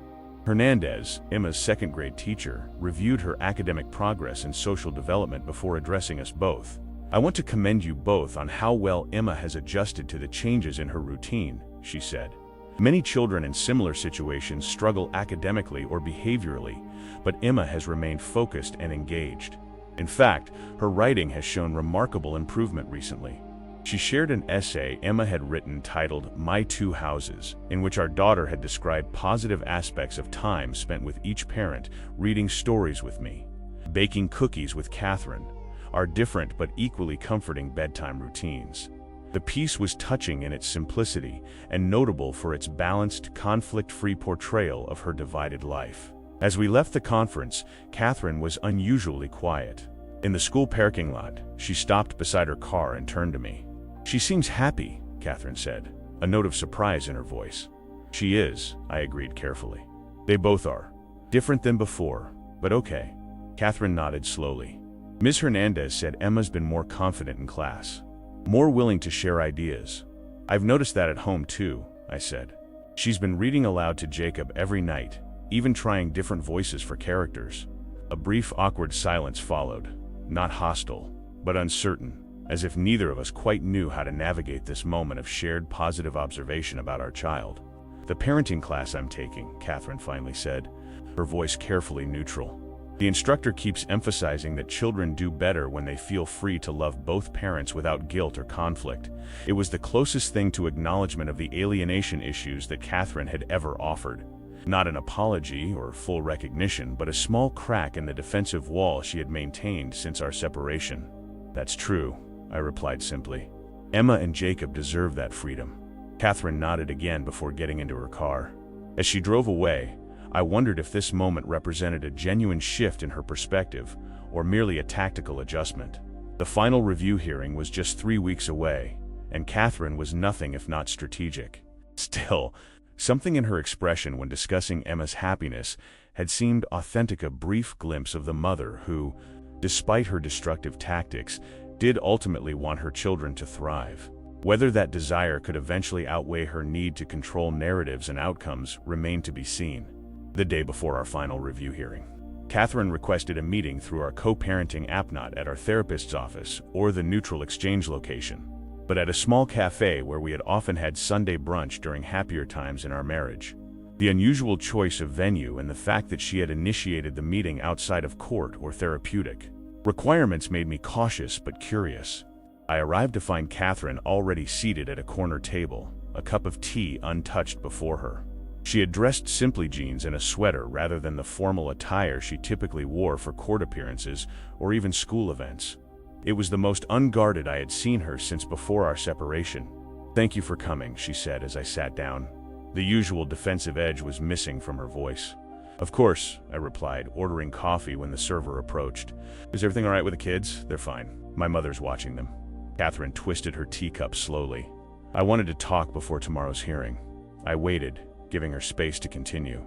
Hernandez, Emma's second-grade teacher, reviewed her academic progress and social development before addressing us both. I want to commend you both on how well Emma has adjusted to the changes in her routine, she said. Many children in similar situations struggle academically or behaviorally, but Emma has remained focused and engaged. In fact, her writing has shown remarkable improvement recently. She shared an essay Emma had written titled "My Two Houses," in which our daughter had described positive aspects of time spent with each parent, reading stories with me, baking cookies with Catherine, our different but equally comforting bedtime routines. The piece was touching in its simplicity and notable for its balanced, conflict-free portrayal of her divided life. As we left the conference, Catherine was unusually quiet. In the school parking lot, she stopped beside her car and turned to me. "She seems happy," Catherine said, a note of surprise in her voice. "She is," I agreed carefully. "They both are. Different than before, but okay." Catherine nodded slowly. Ms. Hernandez said Emma's been more confident in class, more willing to share ideas. "I've noticed that at home too," I said. "She's been reading aloud to Jacob every night, even trying different voices for characters." A brief, awkward silence followed, not hostile, but uncertain, as if neither of us quite knew how to navigate this moment of shared positive observation about our child. "The parenting class I'm taking," Catherine finally said, her voice carefully neutral. "The instructor keeps emphasizing that children do better when they feel free to love both parents without guilt or conflict." It was the closest thing to acknowledgement of the alienation issues that Catherine had ever offered. Not an apology or full recognition, but a small crack in the defensive wall she had maintained since our separation. "That's true," I replied simply. "Emma and Jacob deserve that freedom." Catherine nodded again before getting into her car. As she drove away, I wondered if this moment represented a genuine shift in her perspective, or merely a tactical adjustment. The final review hearing was just 3 weeks away, and Catherine was nothing if not strategic. Still, something in her expression when discussing Emma's happiness had seemed authentic, a brief glimpse of the mother who, despite her destructive tactics, did ultimately want her children to thrive. Whether that desire could eventually outweigh her need to control narratives and outcomes remained to be seen. The day before our final review hearing, Catherine requested a meeting through our co-parenting app, not at our therapist's office or the neutral exchange location, but at a small cafe where we had often had Sunday brunch during happier times in our marriage. The unusual choice of venue and the fact that she had initiated the meeting outside of court or therapeutic requirements made me cautious but curious. I arrived to find Catherine already seated at a corner table, a cup of tea untouched before her. She had dressed simply, jeans and a sweater rather than the formal attire she typically wore for court appearances or even school events. It was the most unguarded I had seen her since before our separation. "Thank you for coming," she said as I sat down. The usual defensive edge was missing from her voice. "Of course," I replied, ordering coffee when the server approached. "Is everything all right with the kids?" "They're fine. My mother's watching them." Catherine twisted her teacup slowly. "I wanted to talk before tomorrow's hearing." I waited, giving her space to continue.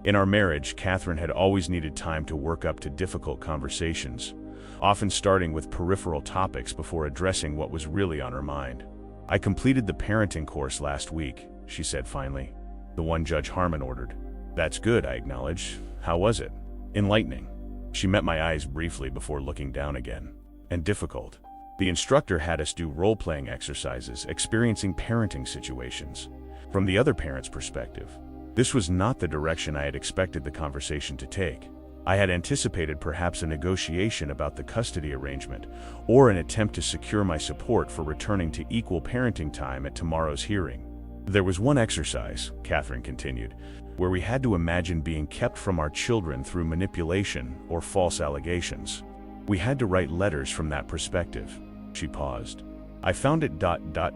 In our marriage, Catherine had always needed time to work up to difficult conversations, often starting with peripheral topics before addressing what was really on her mind. "I completed the parenting course last week," she said finally, "the one Judge Harmon ordered." "That's good," I acknowledged. "How was it?" "Enlightening." She met my eyes briefly before looking down again. "And difficult. The instructor had us do role-playing exercises, experiencing parenting situations from the other parent's perspective." This was not the direction I had expected the conversation to take. I had anticipated perhaps a negotiation about the custody arrangement, or an attempt to secure my support for returning to equal parenting time at tomorrow's hearing. "There was one exercise," Catherine continued, "where we had to imagine being kept from our children through manipulation or false allegations. We had to write letters from that perspective." She paused. "I found it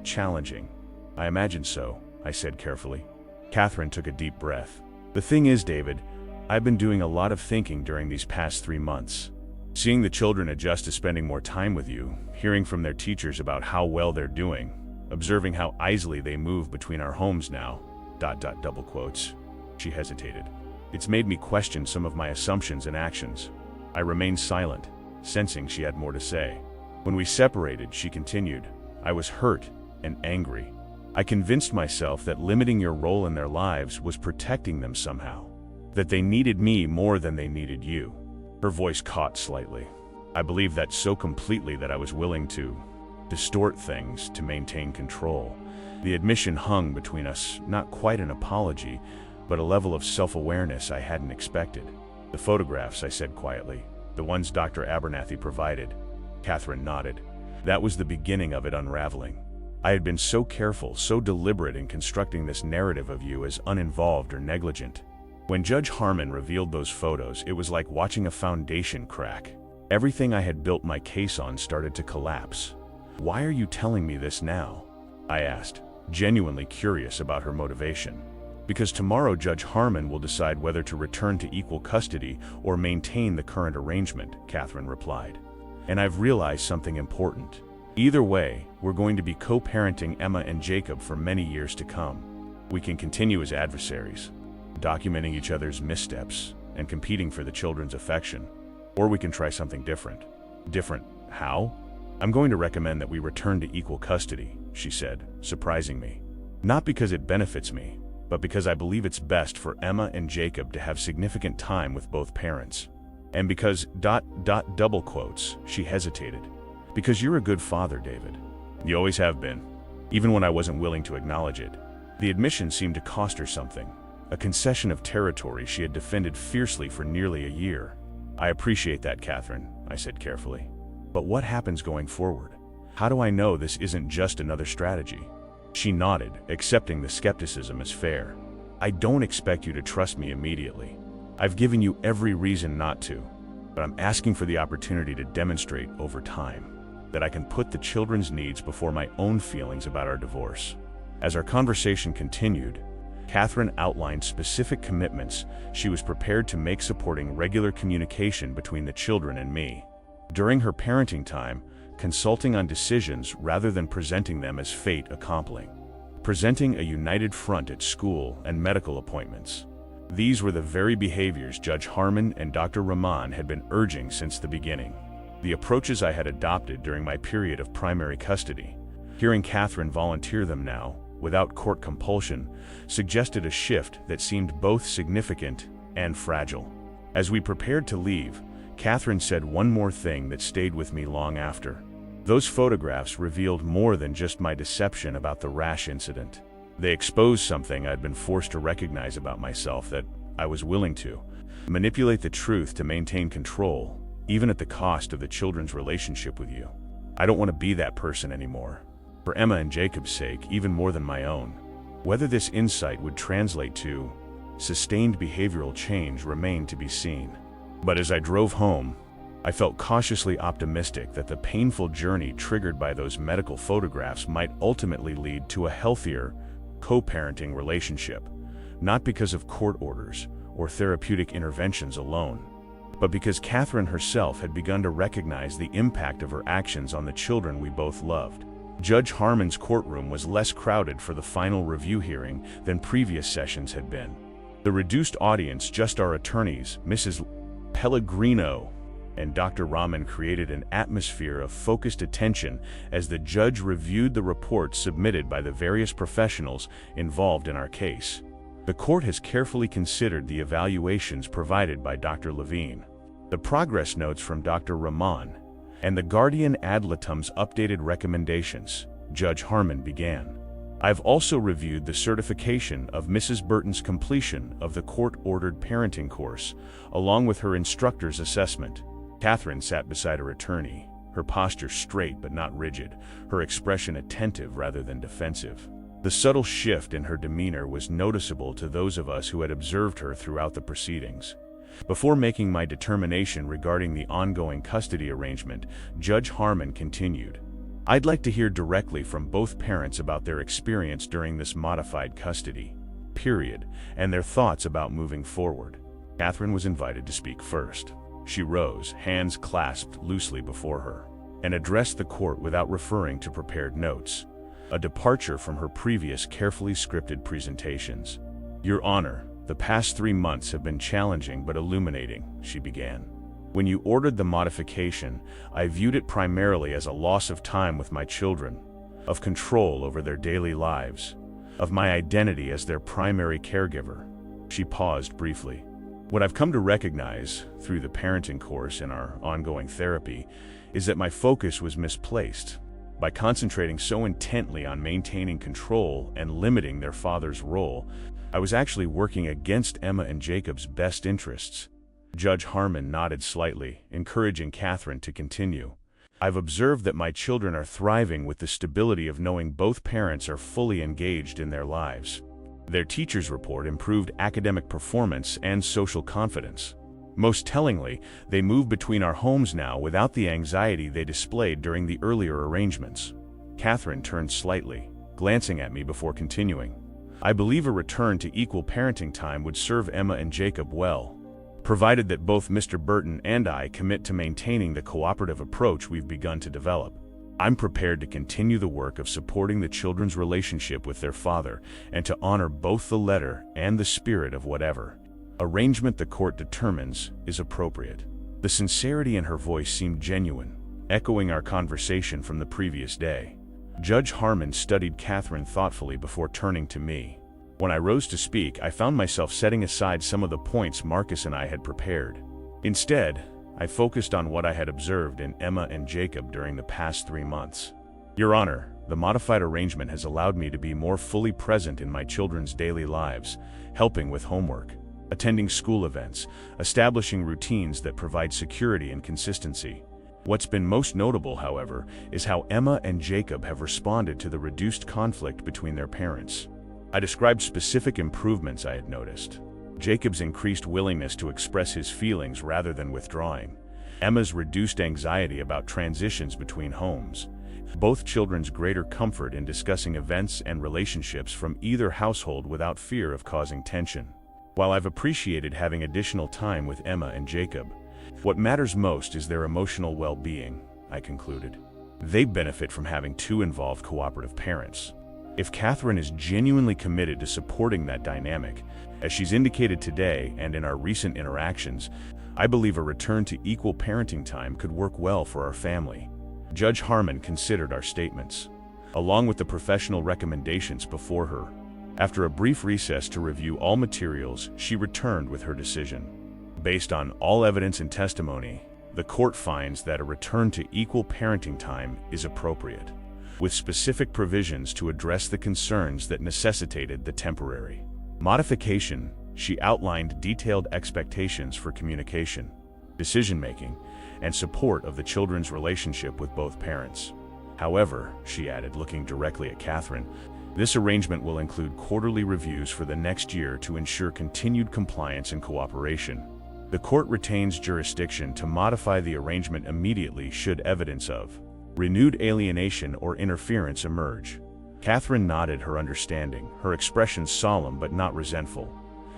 challenging." "I imagine so," I said carefully. Catherine took a deep breath. "The thing is, David, I've been doing a lot of thinking during these past 3 months. Seeing the children adjust to spending more time with you, hearing from their teachers about how well they're doing, observing how easily they move between our homes now, double quotes." She hesitated. "It's made me question some of my assumptions and actions." I remained silent, sensing she had more to say. "When we separated," she continued, "I was hurt and angry. I convinced myself that limiting your role in their lives was protecting them somehow, that they needed me more than they needed you." Her voice caught slightly. "I believed that so completely that I was willing to distort things to maintain control. The admission hung between us not quite an apology, but a level of self-awareness I hadn't expected. "The photographs," I said quietly. "The ones Dr. Abernathy provided." Catherine nodded. That was the beginning of it unraveling. I had been so careful, so deliberate in constructing this narrative of you as uninvolved or negligent. When Judge Harmon revealed those photos, it was like watching a foundation crack. Everything I had built my case on started to collapse. "Why are you telling me this now?" I asked, genuinely curious about her motivation. "Because tomorrow Judge Harmon will decide whether to return to equal custody or maintain the current arrangement," Catherine replied. "And I've realized something important. Either way, we're going to be co-parenting Emma and Jacob for many years to come. We can continue as adversaries, documenting each other's missteps and competing for the children's affection. Or we can try something different." "Different? How?" "I'm going to recommend that we return to equal custody," she said, surprising me. "Not because it benefits me, but because I believe it's best for Emma and Jacob to have significant time with both parents. And because ... double quotes, she hesitated. "Because you're a good father, David. You always have been, even when I wasn't willing to acknowledge it." The admission seemed to cost her something, a concession of territory she had defended fiercely for nearly a year. "I appreciate that, Catherine," I said carefully. "But what happens going forward? How do I know this isn't just another strategy?" She nodded, accepting the skepticism as fair. "I don't expect you to trust me immediately. I've given you every reason not to, but I'm asking for the opportunity to demonstrate over time that I can put the children's needs before my own feelings about our divorce." As our conversation continued, Catherine outlined specific commitments she was prepared to make supporting regular communication between the children and me. During her parenting time, consulting on decisions rather than presenting them as fate accompli. Presenting a united front at school and medical appointments. These were the very behaviors Judge Harmon and Dr. Rahman had been urging since the beginning. The approaches I had adopted during my period of primary custody, hearing Catherine volunteer them now, without court compulsion, suggested a shift that seemed both significant and fragile. As we prepared to leave, Catherine said one more thing that stayed with me long after. Those photographs revealed more than just my deception about the rash incident. They exposed something I'd been forced to recognize about myself, that I was willing to manipulate the truth to maintain control, even at the cost of the children's relationship with you. I don't want to be that person anymore. For Emma and Jacob's sake, even more than my own. Whether this insight would translate to sustained behavioral change remained to be seen. But as I drove home, I felt cautiously optimistic that the painful journey triggered by those medical photographs might ultimately lead to a healthier, co-parenting relationship, not because of court orders or therapeutic interventions alone, but because Catherine herself had begun to recognize the impact of her actions on the children we both loved. Judge Harmon's courtroom was less crowded for the final review hearing than previous sessions had been. The reduced audience, just our attorneys, Mrs. Pellegrino and Dr. Rahman, created an atmosphere of focused attention as the judge reviewed the reports submitted by the various professionals involved in our case. The court has carefully considered the evaluations provided by Dr. Levine, the progress notes from Dr. Rahman, and the guardian ad litem's updated recommendations, Judge Harmon began. I've also reviewed the certification of Mrs. Burton's completion of the court-ordered parenting course, along with her instructor's assessment. Catherine sat beside her attorney, her posture straight but not rigid, her expression attentive rather than defensive. The subtle shift in her demeanor was noticeable to those of us who had observed her throughout the proceedings. Before making my determination regarding the ongoing custody arrangement, Judge Harmon continued, "I'd like to hear directly from both parents about their experience during this modified custody period and their thoughts about moving forward." Catherine was invited to speak first. She rose, hands clasped loosely before her, and addressed the court without referring to prepared notes, a departure from her previous carefully scripted presentations. "Your Honor, the past 3 months have been challenging but illuminating," she began. "When you ordered the modification, I viewed it primarily as a loss of time with my children, of control over their daily lives, of my identity as their primary caregiver." She paused briefly. "What I've come to recognize, through the parenting course and our ongoing therapy, is that my focus was misplaced. By concentrating so intently on maintaining control and limiting their father's role, I was actually working against Emma and Jacob's best interests. Judge Harmon nodded slightly, encouraging Catherine to continue. I've observed that my children are thriving with the stability of knowing both parents are fully engaged in their lives. Their teachers report improved academic performance and social confidence. Most tellingly, they move between our homes now without the anxiety they displayed during the earlier arrangements. Catherine turned slightly, glancing at me before continuing. I believe a return to equal parenting time would serve Emma and Jacob well, provided that both Mr. Burton and I commit to maintaining the cooperative approach we've begun to develop. I'm prepared to continue the work of supporting the children's relationship with their father and to honor both the letter and the spirit of whatever arrangement the court determines is appropriate. The sincerity in her voice seemed genuine, echoing our conversation from the previous day. Judge Harmon studied Catherine thoughtfully before turning to me. When I rose to speak, I found myself setting aside some of the points Marcus and I had prepared. Instead, I focused on what I had observed in Emma and Jacob during the past 3 months. Your Honor, the modified arrangement has allowed me to be more fully present in my children's daily lives, helping with homework, attending school events, establishing routines that provide security and consistency. What's been most notable, however, is how Emma and Jacob have responded to the reduced conflict between their parents. I described specific improvements I had noticed. Jacob's increased willingness to express his feelings rather than withdrawing. Emma's reduced anxiety about transitions between homes. Both children's greater comfort in discussing events and relationships from either household without fear of causing tension. While I've appreciated having additional time with Emma and Jacob, what matters most is their emotional well-being, I concluded. They benefit from having 2 involved cooperative parents. If Catherine is genuinely committed to supporting that dynamic, as she's indicated today and in our recent interactions, I believe a return to equal parenting time could work well for our family. Judge Harmon considered our statements, along with the professional recommendations before her. After a brief recess to review all materials, she returned with her decision. Based on all evidence and testimony, the court finds that a return to equal parenting time is appropriate, with specific provisions to address the concerns that necessitated the temporary modification. She outlined detailed expectations for communication, decision-making, and support of the children's relationship with both parents. However, she added, looking directly at Catherine, this arrangement will include quarterly reviews for the next year to ensure continued compliance and cooperation. The court retains jurisdiction to modify the arrangement immediately should evidence of renewed alienation or interference emerge. Catherine nodded her understanding, her expression solemn but not resentful.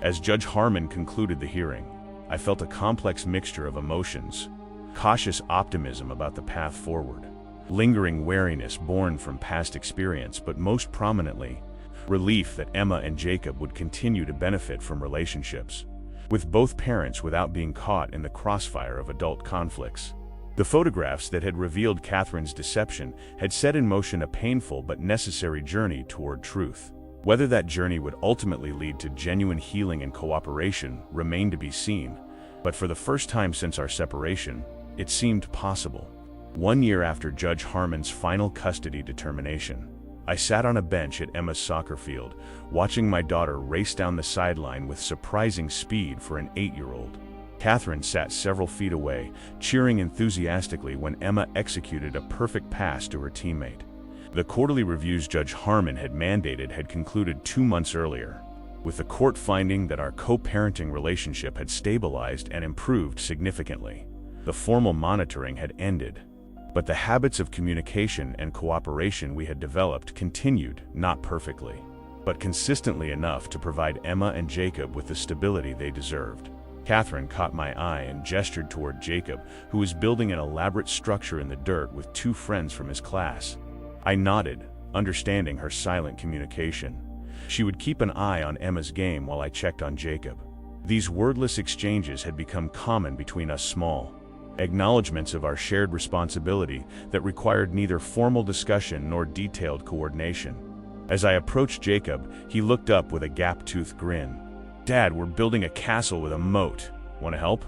As Judge Harmon concluded the hearing, I felt a complex mixture of emotions: cautious optimism about the path forward, lingering wariness born from past experience, but most prominently, relief that Emma and Jacob would continue to benefit from relationships with both parents without being caught in the crossfire of adult conflicts. The photographs that had revealed Catherine's deception had set in motion a painful but necessary journey toward truth. Whether that journey would ultimately lead to genuine healing and cooperation remained to be seen, but for the first time since our separation, it seemed possible. 1 year after Judge Harmon's final custody determination, I sat on a bench at Emma's soccer field, watching my daughter race down the sideline with surprising speed for an 8-year-old. Catherine sat several feet away, cheering enthusiastically when Emma executed a perfect pass to her teammate. The quarterly reviews Judge Harmon had mandated had concluded 2 months earlier, with the court finding that our co-parenting relationship had stabilized and improved significantly. The formal monitoring had ended, but the habits of communication and cooperation we had developed continued, not perfectly, but consistently enough to provide Emma and Jacob with the stability they deserved. Catherine caught my eye and gestured toward Jacob, who was building an elaborate structure in the dirt with 2 friends from his class. I nodded, understanding her silent communication. She would keep an eye on Emma's game while I checked on Jacob. These wordless exchanges had become common between us, small acknowledgments of our shared responsibility that required neither formal discussion nor detailed coordination. As I approached Jacob, he looked up with a gap-toothed grin. "Dad, we're building a castle with a moat. Want to help?"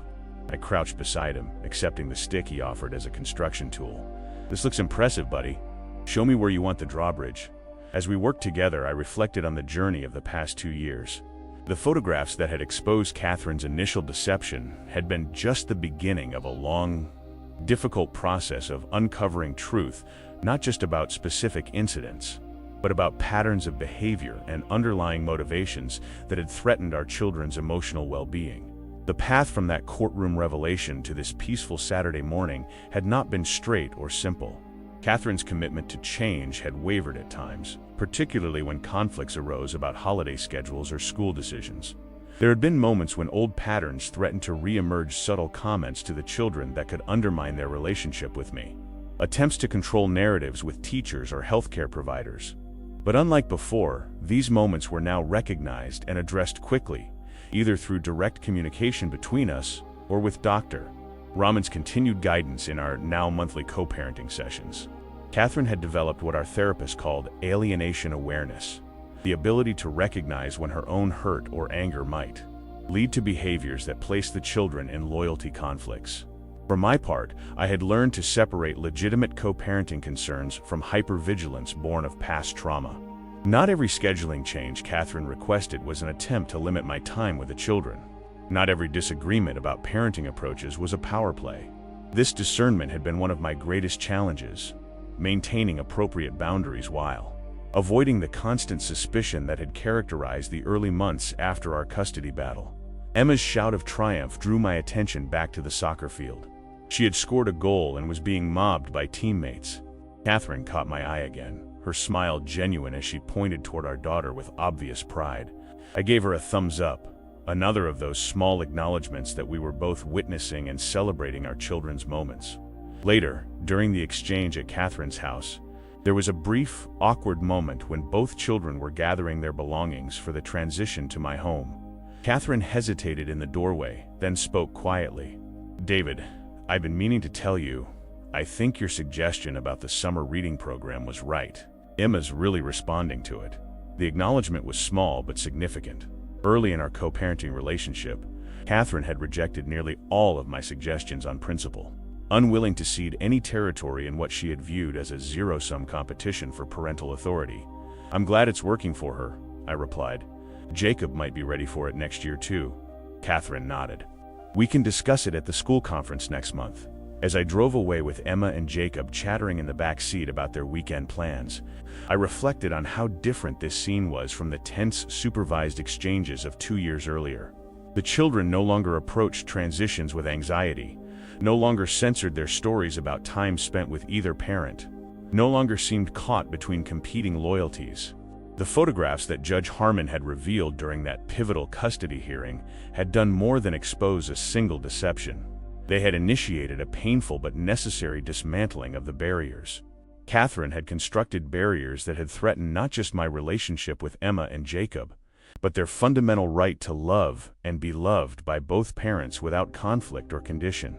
I crouched beside him, accepting the stick he offered as a construction tool. "This looks impressive, buddy." Show me where you want the drawbridge. As we worked together, I reflected on the journey of the past 2 years. The photographs that had exposed Catherine's initial deception had been just the beginning of a long, difficult process of uncovering truth, not just about specific incidents, but about patterns of behavior and underlying motivations that had threatened our children's emotional well-being. The path from that courtroom revelation to this peaceful Saturday morning had not been straight or simple. Catherine's commitment to change had wavered at times, particularly when conflicts arose about holiday schedules or school decisions. There had been moments when old patterns threatened to re-emerge, subtle comments to the children that could undermine their relationship with me. Attempts to control narratives with teachers or healthcare providers. But unlike before, these moments were now recognized and addressed quickly, either through direct communication between us or with Dr. Rahman's continued guidance in our now monthly co-parenting sessions. Catherine had developed what our therapist called alienation awareness, the ability to recognize when her own hurt or anger might lead to behaviors that place the children in loyalty conflicts. For my part, I had learned to separate legitimate co-parenting concerns from hypervigilance born of past trauma. Not every scheduling change Catherine requested was an attempt to limit my time with the children. Not every disagreement about parenting approaches was a power play. This discernment had been one of my greatest challenges, maintaining appropriate boundaries while avoiding the constant suspicion that had characterized the early months after our custody battle. Emma's shout of triumph drew my attention back to the soccer field. She had scored a goal and was being mobbed by teammates. Catherine caught my eye again, her smile genuine as she pointed toward our daughter with obvious pride. I gave her a thumbs up, another of those small acknowledgments that we were both witnessing and celebrating our children's moments. Later, during the exchange at Catherine's house, there was a brief, awkward moment when both children were gathering their belongings for the transition to my home. Catherine hesitated in the doorway, then spoke quietly. "David, I've been meaning to tell you, I think your suggestion about the summer reading program was right." Emma's really responding to it. The acknowledgement was small but significant. Early in our co-parenting relationship, Catherine had rejected nearly all of my suggestions on principle, unwilling to cede any territory in what she had viewed as a zero-sum competition for parental authority. "I'm glad it's working for her," I replied. "Jacob might be ready for it next year too." Catherine nodded. "We can discuss it at the school conference next month." As I drove away with Emma and Jacob chattering in the back seat about their weekend plans, I reflected on how different this scene was from the tense, supervised exchanges of 2 years earlier. The children no longer approached transitions with anxiety, no longer censored their stories about time spent with either parent, no longer seemed caught between competing loyalties. The photographs that Judge Harmon had revealed during that pivotal custody hearing had done more than expose a single deception. They had initiated a painful but necessary dismantling of the barriers. Catherine had constructed barriers that had threatened not just my relationship with Emma and Jacob, but their fundamental right to love and be loved by both parents without conflict or condition.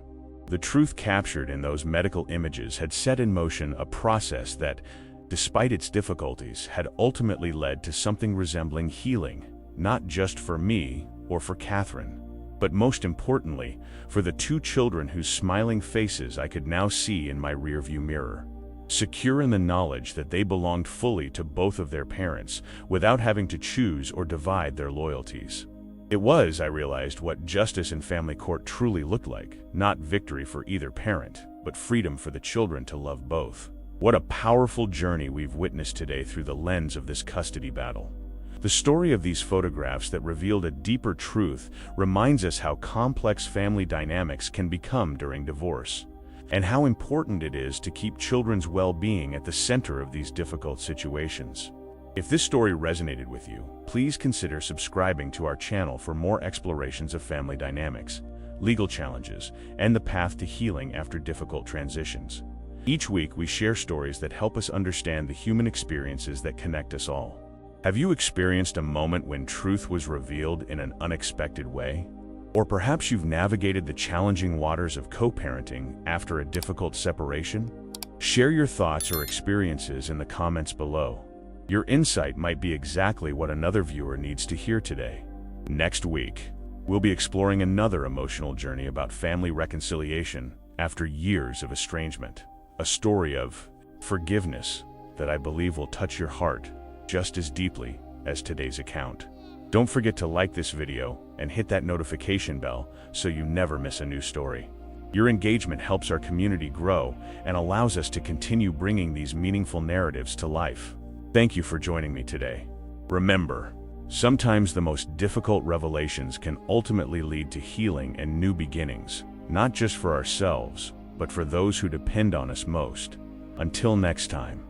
The truth captured in those medical images had set in motion a process that, despite its difficulties, had ultimately led to something resembling healing, not just for me or for Catherine, but most importantly, for the 2 children whose smiling faces I could now see in my rearview mirror. Secure in the knowledge that they belonged fully to both of their parents, without having to choose or divide their loyalties. It was, I realized, what justice in family court truly looked like, not victory for either parent, but freedom for the children to love both. What a powerful journey we've witnessed today through the lens of this custody battle. The story of these photographs that revealed a deeper truth reminds us how complex family dynamics can become during divorce, and how important it is to keep children's well-being at the center of these difficult situations. If this story resonated with you, please consider subscribing to our channel for more explorations of family dynamics, legal challenges, and the path to healing after difficult transitions. Each week we share stories that help us understand the human experiences that connect us all. Have you experienced a moment when truth was revealed in an unexpected way? Or perhaps you've navigated the challenging waters of co-parenting after a difficult separation? Share your thoughts or experiences in the comments below. Your insight might be exactly what another viewer needs to hear today. Next week, we'll be exploring another emotional journey about family reconciliation after years of estrangement. A story of forgiveness, that I believe will touch your heart just as deeply as today's account. Don't forget to like this video and hit that notification bell so you never miss a new story. Your engagement helps our community grow and allows us to continue bringing these meaningful narratives to life. Thank you for joining me today. Remember, sometimes the most difficult revelations can ultimately lead to healing and new beginnings, not just for ourselves, but for those who depend on us most. Until next time.